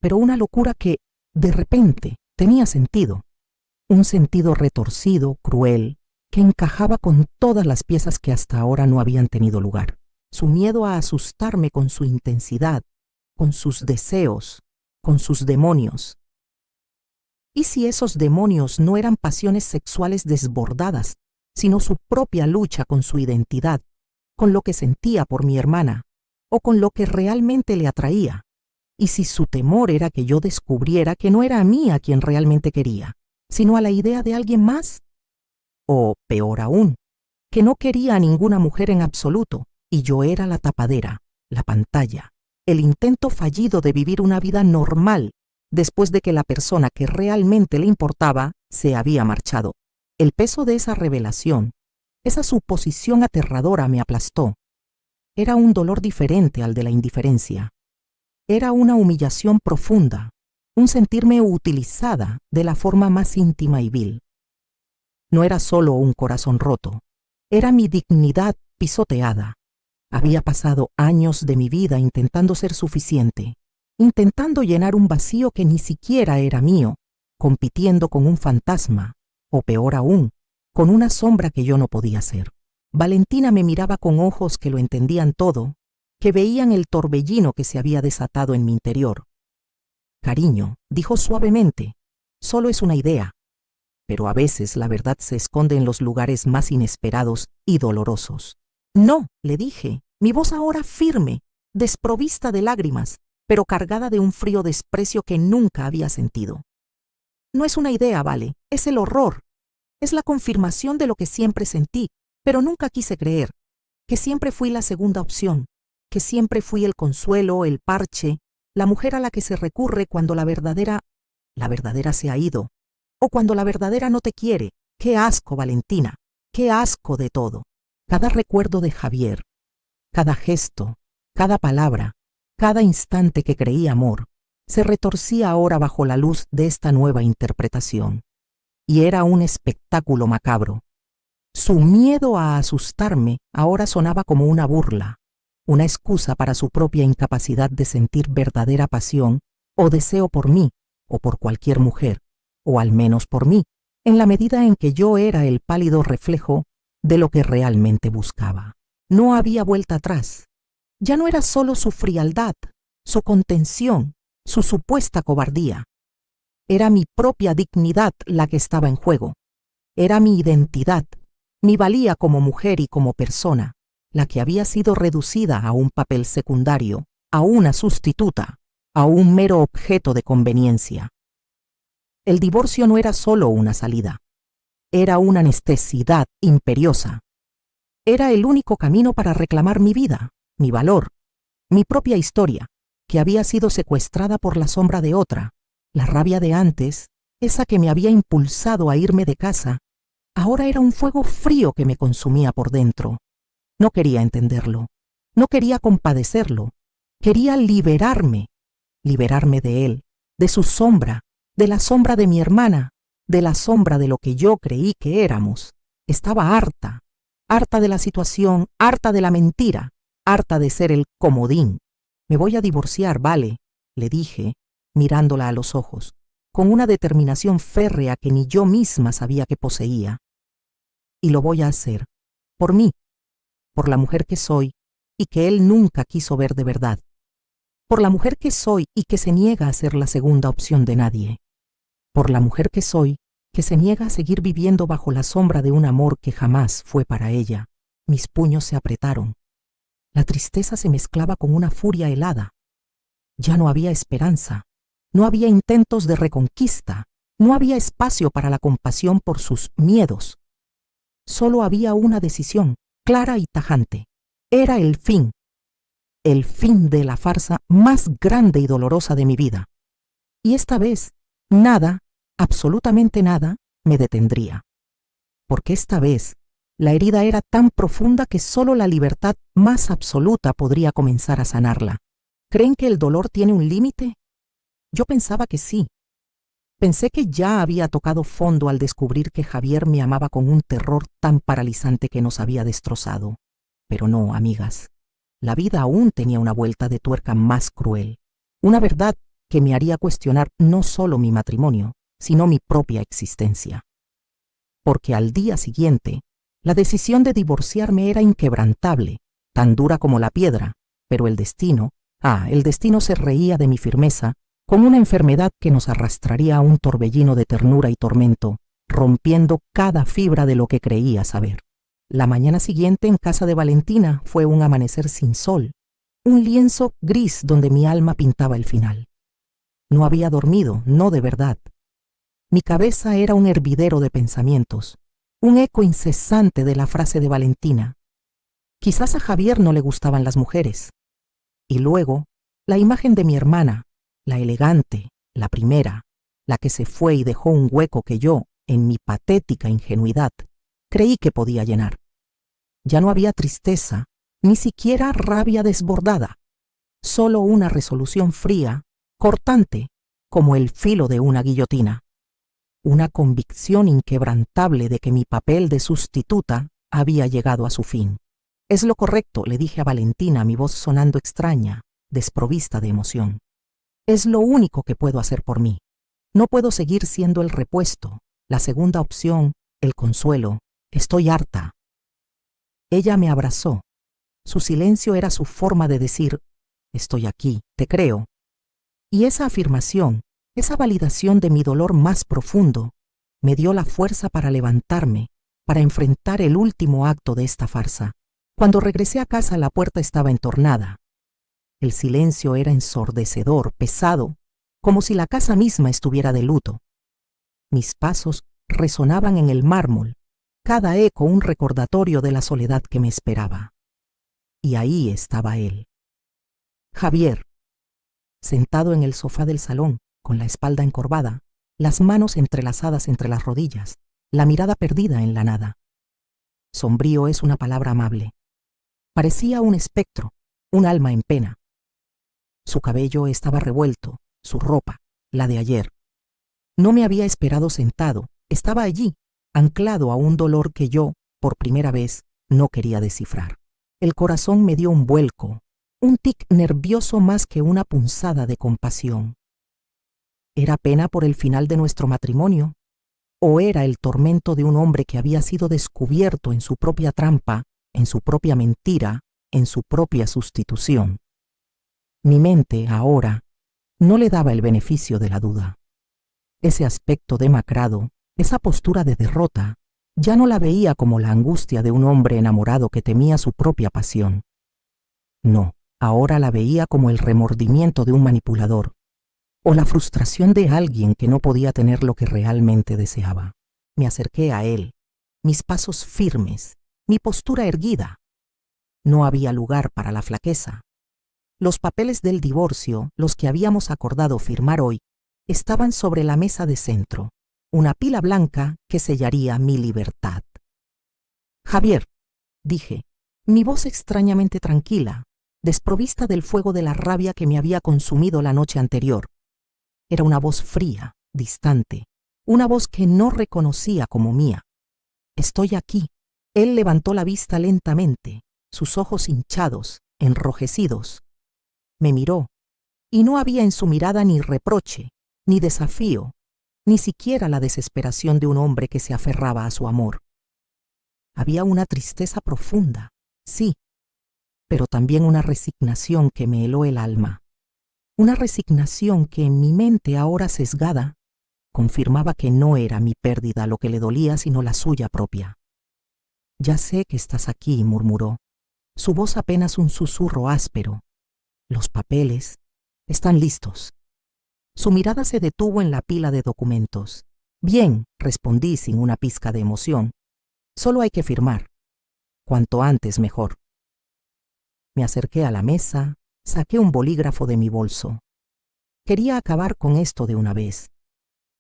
pero una locura que, de repente, tenía sentido. Un sentido retorcido, cruel, que encajaba con todas las piezas que hasta ahora no habían tenido lugar. Su miedo a asustarme con su intensidad, con sus deseos, con sus demonios. ¿Y si esos demonios no eran pasiones sexuales desbordadas, sino su propia lucha con su identidad, con lo que sentía por mi hermana, o con lo que realmente le atraía? ¿Y si su temor era que yo descubriera que no era a mí a quien realmente quería, sino a la idea de alguien más? O, peor aún, que no quería a ninguna mujer en absoluto, y yo era la tapadera, la pantalla, el intento fallido de vivir una vida normal después de que la persona que realmente le importaba se había marchado. El peso de esa revelación, esa suposición aterradora me aplastó. Era un dolor diferente al de la indiferencia. Era una humillación profunda, un sentirme utilizada de la forma más íntima y vil. No era solo un corazón roto, era mi dignidad pisoteada. Había pasado años de mi vida intentando ser suficiente, intentando llenar un vacío que ni siquiera era mío, compitiendo con un fantasma, o peor aún, con una sombra que yo no podía ser. Valentina me miraba con ojos que lo entendían todo, que veían el torbellino que se había desatado en mi interior. Cariño, dijo suavemente, solo es una idea, pero a veces la verdad se esconde en los lugares más inesperados y dolorosos. No, le dije, mi voz ahora firme, desprovista de lágrimas, pero cargada de un frío desprecio que nunca había sentido. No es una idea, Vale, es el horror. Es la confirmación de lo que siempre sentí, pero nunca quise creer, que siempre fui la segunda opción, que siempre fui el consuelo, el parche, la mujer a la que se recurre cuando la verdadera se ha ido, o cuando la verdadera no te quiere. ¡Qué asco, Valentina! ¡Qué asco de todo! Cada recuerdo de Javier, cada gesto, cada palabra, cada instante que creí amor, se retorcía ahora bajo la luz de esta nueva interpretación. Y era un espectáculo macabro. Su miedo a asustarme ahora sonaba como una burla, una excusa para su propia incapacidad de sentir verdadera pasión o deseo por mí o por cualquier mujer, o al menos por mí, en la medida en que yo era el pálido reflejo de lo que realmente buscaba. No había vuelta atrás. Ya no era solo su frialdad, su contención, su supuesta cobardía. Era mi propia dignidad la que estaba en juego. Era mi identidad, mi valía como mujer y como persona, la que había sido reducida a un papel secundario, a una sustituta, a un mero objeto de conveniencia. El divorcio no era solo una salida, era una necesidad imperiosa. Era el único camino para reclamar mi vida, mi valor, mi propia historia, que había sido secuestrada por la sombra de otra. La rabia de antes, esa que me había impulsado a irme de casa, ahora era un fuego frío que me consumía por dentro. No quería entenderlo, no quería compadecerlo, quería liberarme de él, de su sombra, de la sombra de mi hermana, de la sombra de lo que yo creí que éramos. Estaba harta de la situación, harta de la mentira, harta de ser el comodín. Me voy a divorciar, vale, le dije, mirándola a los ojos, con una determinación férrea que ni yo misma sabía que poseía. Y lo voy a hacer, por mí, por la mujer que soy y que él nunca quiso ver de verdad, por la mujer que soy y que se niega a ser la segunda opción de nadie, por la mujer que soy que se niega a seguir viviendo bajo la sombra de un amor que jamás fue para ella. Mis puños se apretaron. La tristeza se mezclaba con una furia helada. Ya no había esperanza, no había intentos de reconquista, no había espacio para la compasión por sus miedos. Solo había una decisión, clara y tajante. Era el fin de la farsa más grande y dolorosa de mi vida. Y esta vez, nada, absolutamente nada, me detendría. Porque esta vez, la herida era tan profunda que solo la libertad más absoluta podría comenzar a sanarla. ¿Creen que el dolor tiene un límite? Yo pensaba que sí. Pensé que ya había tocado fondo al descubrir que Javier me amaba con un terror tan paralizante que nos había destrozado. Pero no, amigas. La vida aún tenía una vuelta de tuerca más cruel. Una verdad que me haría cuestionar no solo mi matrimonio, sino mi propia existencia. Porque al día siguiente, la decisión de divorciarme era inquebrantable, tan dura como la piedra, pero el destino se reía de mi firmeza con una enfermedad que nos arrastraría a un torbellino de ternura y tormento, rompiendo cada fibra de lo que creía saber. La mañana siguiente en casa de Valentina fue un amanecer sin sol, un lienzo gris donde mi alma pintaba el final. No había dormido, no de verdad. Mi cabeza era un hervidero de pensamientos, un eco incesante de la frase de Valentina. Quizás a Javier no le gustaban las mujeres. Y luego, la imagen de mi hermana, la elegante, la primera, la que se fue y dejó un hueco que yo, en mi patética ingenuidad, creí que podía llenar. Ya no había tristeza, ni siquiera rabia desbordada, solo una resolución fría, cortante, como el filo de una guillotina. Una convicción inquebrantable de que mi papel de sustituta había llegado a su fin. Es lo correcto, le dije a Valentina, mi voz sonando extraña, desprovista de emoción. Es lo único que puedo hacer por mí. No puedo seguir siendo el repuesto, la segunda opción, el consuelo. Estoy harta. Ella me abrazó. Su silencio era su forma de decir, estoy aquí, te creo. Y esa afirmación, esa validación de mi dolor más profundo, me dio la fuerza para levantarme, para enfrentar el último acto de esta farsa. Cuando regresé a casa, la puerta estaba entornada. El silencio era ensordecedor, pesado, como si la casa misma estuviera de luto. Mis pasos resonaban en el mármol, cada eco un recordatorio de la soledad que me esperaba. Y ahí estaba él. Javier, sentado en el sofá del salón, con la espalda encorvada, las manos entrelazadas entre las rodillas, la mirada perdida en la nada. Sombrío es una palabra amable. Parecía un espectro, un alma en pena. Su cabello estaba revuelto, su ropa, la de ayer. No me había esperado sentado, estaba allí, anclado a un dolor que yo, por primera vez, no quería descifrar. El corazón me dio un vuelco, un tic nervioso más que una punzada de compasión. ¿Era pena por el final de nuestro matrimonio? ¿O era el tormento de un hombre que había sido descubierto en su propia trampa, en su propia mentira, en su propia sustitución? Mi mente, ahora, no le daba el beneficio de la duda. Ese aspecto demacrado, esa postura de derrota, ya no la veía como la angustia de un hombre enamorado que temía su propia pasión. No, ahora la veía como el remordimiento de un manipulador, o la frustración de alguien que no podía tener lo que realmente deseaba. Me acerqué a él, mis pasos firmes, mi postura erguida. No había lugar para la flaqueza. Los papeles del divorcio, los que habíamos acordado firmar hoy, estaban sobre la mesa de centro, una pila blanca que sellaría mi libertad. Javier, dije, mi voz extrañamente tranquila, desprovista del fuego de la rabia que me había consumido la noche anterior. Era una voz fría, distante, una voz que no reconocía como mía. Estoy aquí. Él levantó la vista lentamente, sus ojos hinchados, enrojecidos. Me miró, y no había en su mirada ni reproche, ni desafío, ni siquiera la desesperación de un hombre que se aferraba a su amor. Había una tristeza profunda, sí, pero también una resignación que me heló el alma. Una resignación que en mi mente ahora sesgada confirmaba que no era mi pérdida lo que le dolía, sino la suya propia. Ya sé que estás aquí, murmuró, su voz apenas un susurro áspero. Los papeles están listos. Su mirada se detuvo en la pila de documentos. Bien, respondí sin una pizca de emoción. Solo hay que firmar. Cuanto antes mejor. Me acerqué a la mesa, saqué un bolígrafo de mi bolso. Quería acabar con esto de una vez.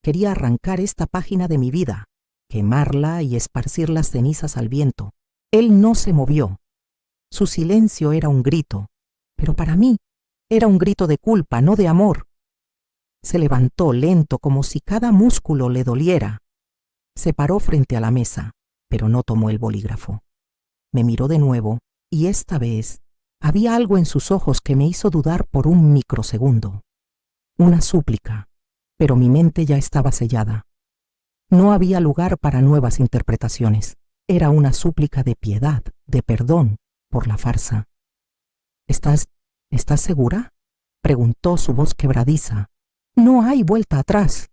Quería arrancar esta página de mi vida, quemarla y esparcir las cenizas al viento. Él no se movió. Su silencio era un grito, pero para mí era un grito de culpa, no de amor. Se levantó lento como si cada músculo le doliera. Se paró frente a la mesa, pero no tomó el bolígrafo. Me miró de nuevo y esta vez había algo en sus ojos que me hizo dudar por un microsegundo. Una súplica, pero mi mente ya estaba sellada. No había lugar para nuevas interpretaciones. Era una súplica de piedad, de perdón por la farsa. ¿Estás segura?, preguntó su voz quebradiza. No hay vuelta atrás.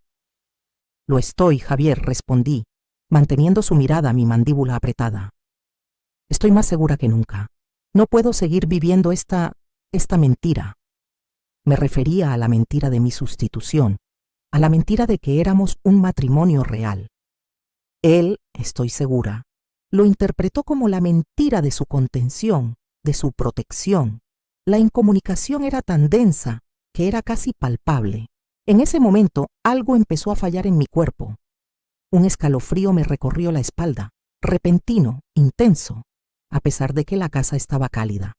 Lo estoy, Javier, respondí, manteniendo su mirada, mi mandíbula apretada. Estoy más segura que nunca. No puedo seguir viviendo esta mentira. Me refería a la mentira de mi sustitución, a la mentira de que éramos un matrimonio real. Él, estoy segura, lo interpretó como la mentira de su contención, de su protección. La incomunicación era tan densa que era casi palpable. En ese momento, algo empezó a fallar en mi cuerpo. Un escalofrío me recorrió la espalda, repentino, intenso, a pesar de que la casa estaba cálida.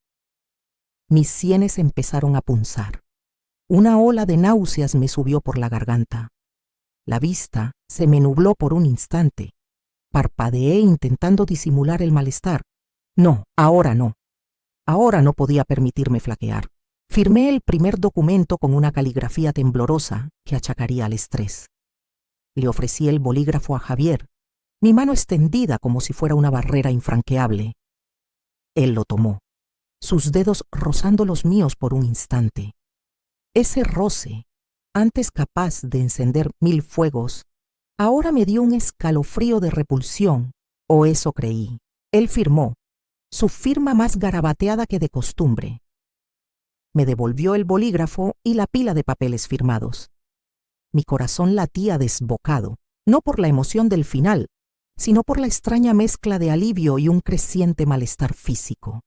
Mis sienes empezaron a punzar. Una ola de náuseas me subió por la garganta. La vista se me nubló por un instante. Parpadeé intentando disimular el malestar. No, ahora no. Ahora no podía permitirme flaquear. Firmé el primer documento con una caligrafía temblorosa que achacaría al estrés. Le ofrecí el bolígrafo a Javier, mi mano extendida como si fuera una barrera infranqueable. Él lo tomó, sus dedos rozando los míos por un instante. Ese roce, antes capaz de encender 1000 fuegos, ahora me dio un escalofrío de repulsión, o eso creí. Él firmó, su firma más garabateada que de costumbre. Me devolvió el bolígrafo y la pila de papeles firmados. Mi corazón latía desbocado, no por la emoción del final, sino por la extraña mezcla de alivio y un creciente malestar físico.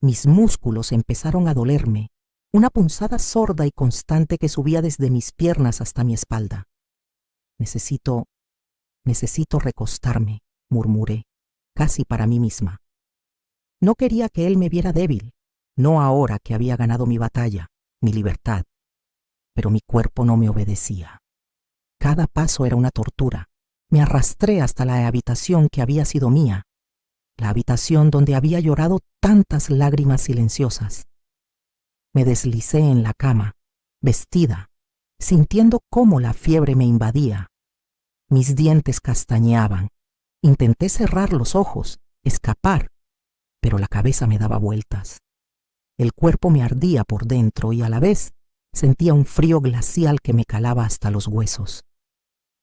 Mis músculos empezaron a dolerme, una punzada sorda y constante que subía desde mis piernas hasta mi espalda. Necesito recostarme, murmuré, casi para mí misma. No quería que él me viera débil, no ahora que había ganado mi batalla, mi libertad. Pero mi cuerpo no me obedecía. Cada paso era una tortura. Me arrastré hasta la habitación que había sido mía, la habitación donde había llorado tantas lágrimas silenciosas. Me deslicé en la cama, vestida, sintiendo cómo la fiebre me invadía. Mis dientes castañeaban. Intenté cerrar los ojos, escapar, pero la cabeza me daba vueltas. El cuerpo me ardía por dentro y a la vez sentía un frío glacial que me calaba hasta los huesos.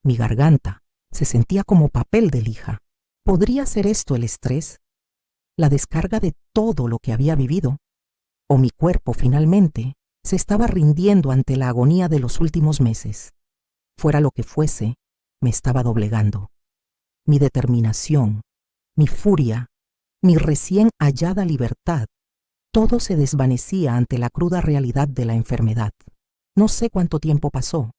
Mi garganta se sentía como papel de lija. ¿Podría ser esto el estrés? ¿La descarga de todo lo que había vivido? ¿O mi cuerpo finalmente se estaba rindiendo ante la agonía de los últimos meses? Fuera lo que fuese, me estaba doblegando. Mi determinación, mi furia, mi recién hallada libertad, todo se desvanecía ante la cruda realidad de la enfermedad. No sé cuánto tiempo pasó.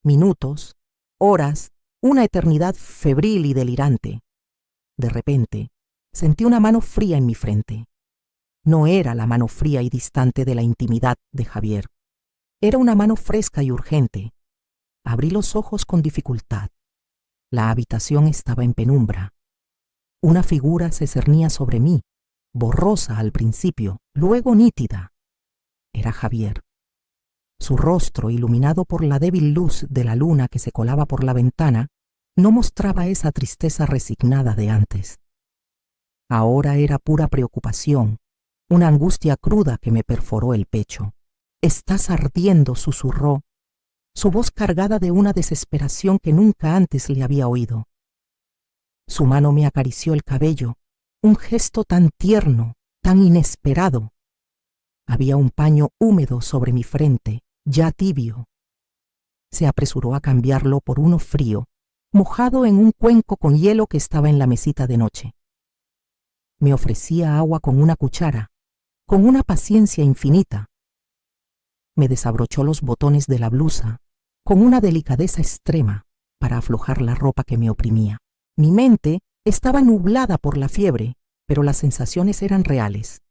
Minutos, horas, una eternidad febril y delirante. De repente, sentí una mano fría en mi frente. No era la mano fría y distante de la intimidad de Javier. Era una mano fresca y urgente. Abrí los ojos con dificultad. La habitación estaba en penumbra. Una figura se cernía sobre mí, borrosa al principio, luego nítida. Era Javier. Su rostro, iluminado por la débil luz de la luna que se colaba por la ventana, no mostraba esa tristeza resignada de antes. Ahora era pura preocupación, una angustia cruda que me perforó el pecho. «Estás ardiendo», susurró, su voz cargada de una desesperación que nunca antes le había oído. Su mano me acarició el cabello, un gesto tan tierno, tan inesperado. Había un paño húmedo sobre mi frente, ya tibio. Se apresuró a cambiarlo por uno frío, mojado en un cuenco con hielo que estaba en la mesita de noche. Me ofrecía agua con una cuchara, con una paciencia infinita. Me desabrochó los botones de la blusa, con una delicadeza extrema, para aflojar la ropa que me oprimía. Mi mente estaba nublada por la fiebre, pero las sensaciones eran reales.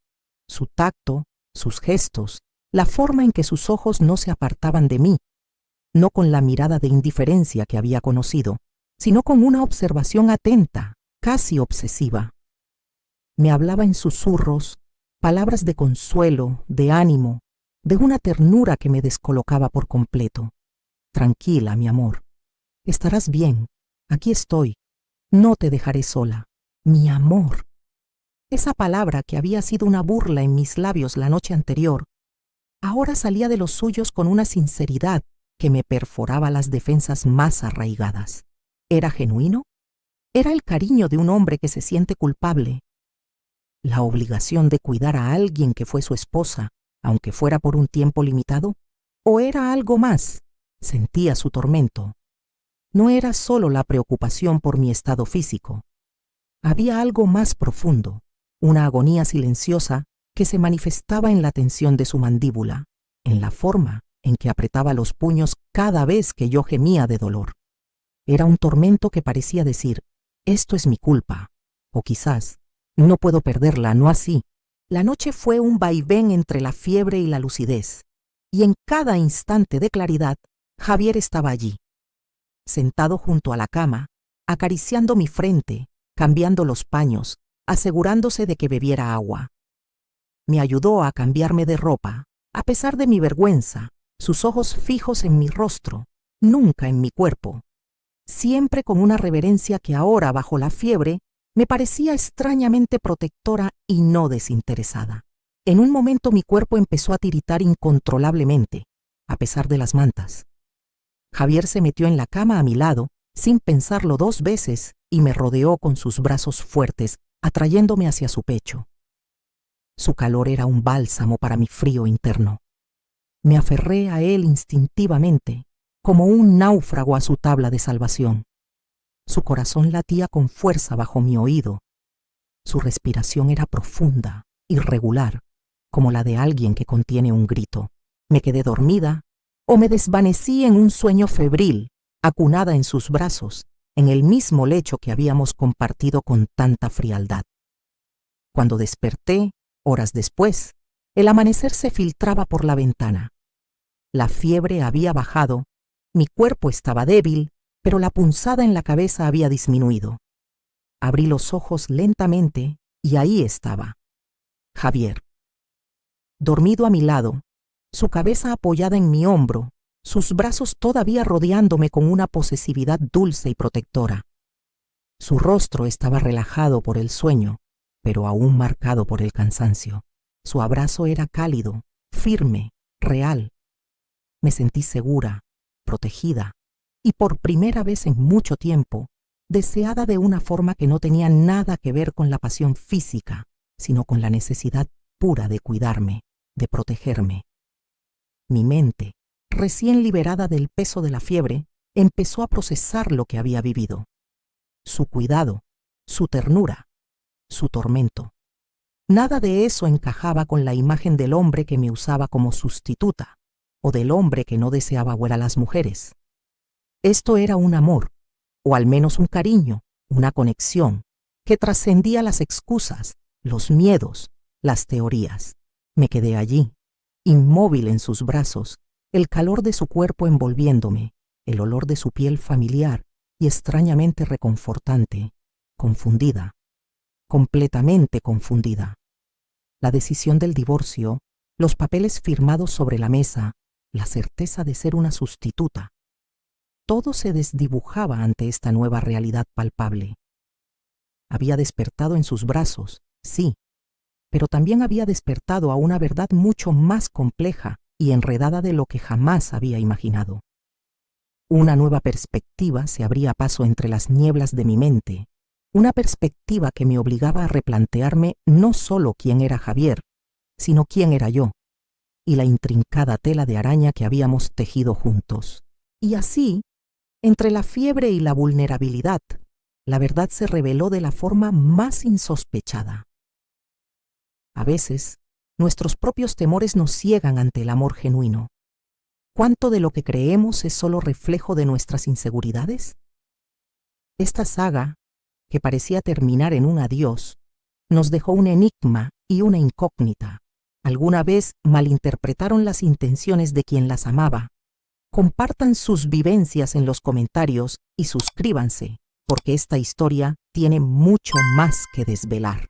Su tacto, sus gestos, la forma en que sus ojos no se apartaban de mí, no con la mirada de indiferencia que había conocido, sino con una observación atenta, casi obsesiva. Me hablaba en susurros, palabras de consuelo, de ánimo, de una ternura que me descolocaba por completo. «Tranquila, mi amor. Estarás bien. Aquí estoy. No te dejaré sola. Mi amor». Esa palabra que había sido una burla en mis labios la noche anterior, ahora salía de los suyos con una sinceridad que me perforaba las defensas más arraigadas. ¿Era genuino? ¿Era el cariño de un hombre que se siente culpable? ¿La obligación de cuidar a alguien que fue su esposa, aunque fuera por un tiempo limitado? ¿O era algo más? Sentía su tormento. No era solo la preocupación por mi estado físico. Había algo más profundo, una agonía silenciosa que se manifestaba en la tensión de su mandíbula, en la forma en que apretaba los puños cada vez que yo gemía de dolor. Era un tormento que parecía decir, «Esto es mi culpa», o quizás, «No puedo perderla, no así». La noche fue un vaivén entre la fiebre y la lucidez, y en cada instante de claridad, Javier estaba allí, sentado junto a la cama, acariciando mi frente, cambiando los paños, asegurándose de que bebiera agua. Me ayudó a cambiarme de ropa, a pesar de mi vergüenza, sus ojos fijos en mi rostro, nunca en mi cuerpo, siempre con una reverencia que ahora, bajo la fiebre, me parecía extrañamente protectora y no desinteresada. En un momento mi cuerpo empezó a tiritar incontrolablemente, a pesar de las mantas. Javier se metió en la cama a mi lado, sin pensarlo 2 veces, y me rodeó con sus brazos fuertes, atrayéndome hacia su pecho. Su calor era un bálsamo para mi frío interno. Me aferré a él instintivamente, como un náufrago a su tabla de salvación. Su corazón latía con fuerza bajo mi oído. Su respiración era profunda, irregular, como la de alguien que contiene un grito. Me quedé dormida o me desvanecí en un sueño febril, acunada en sus brazos, en el mismo lecho que habíamos compartido con tanta frialdad. Cuando desperté, horas después, el amanecer se filtraba por la ventana. La fiebre había bajado, mi cuerpo estaba débil, pero la punzada en la cabeza había disminuido. Abrí los ojos lentamente y ahí estaba, Javier. Dormido a mi lado, su cabeza apoyada en mi hombro, sus brazos todavía rodeándome con una posesividad dulce y protectora. Su rostro estaba relajado por el sueño, pero aún marcado por el cansancio. Su abrazo era cálido, firme, real. Me sentí segura, protegida, y por primera vez en mucho tiempo, deseada de una forma que no tenía nada que ver con la pasión física, sino con la necesidad pura de cuidarme, de protegerme. Mi mente, recién liberada del peso de la fiebre, empezó a procesar lo que había vivido. Su cuidado, su ternura, su tormento. Nada de eso encajaba con la imagen del hombre que me usaba como sustituta, o del hombre que no deseaba ver a las mujeres. Esto era un amor, o al menos un cariño, una conexión, que trascendía las excusas, los miedos, las teorías. Me quedé allí, inmóvil en sus brazos, el calor de su cuerpo envolviéndome, el olor de su piel familiar y extrañamente reconfortante, confundida, completamente confundida. La decisión del divorcio, los papeles firmados sobre la mesa, la certeza de ser una sustituta. Todo se desdibujaba ante esta nueva realidad palpable. Había despertado en sus brazos, sí, pero también había despertado a una verdad mucho más compleja y enredada de lo que jamás había imaginado. Una nueva perspectiva se abría paso entre las nieblas de mi mente, una perspectiva que me obligaba a replantearme no solo quién era Javier, sino quién era yo, y la intrincada tela de araña que habíamos tejido juntos. Y así, entre la fiebre y la vulnerabilidad, la verdad se reveló de la forma más insospechada. A veces, nuestros propios temores nos ciegan ante el amor genuino. ¿Cuánto de lo que creemos es solo reflejo de nuestras inseguridades? Esta saga, que parecía terminar en un adiós, nos dejó un enigma y una incógnita. ¿Alguna vez malinterpretaron las intenciones de quien las amaba? Compartan sus vivencias en los comentarios y suscríbanse, porque esta historia tiene mucho más que desvelar.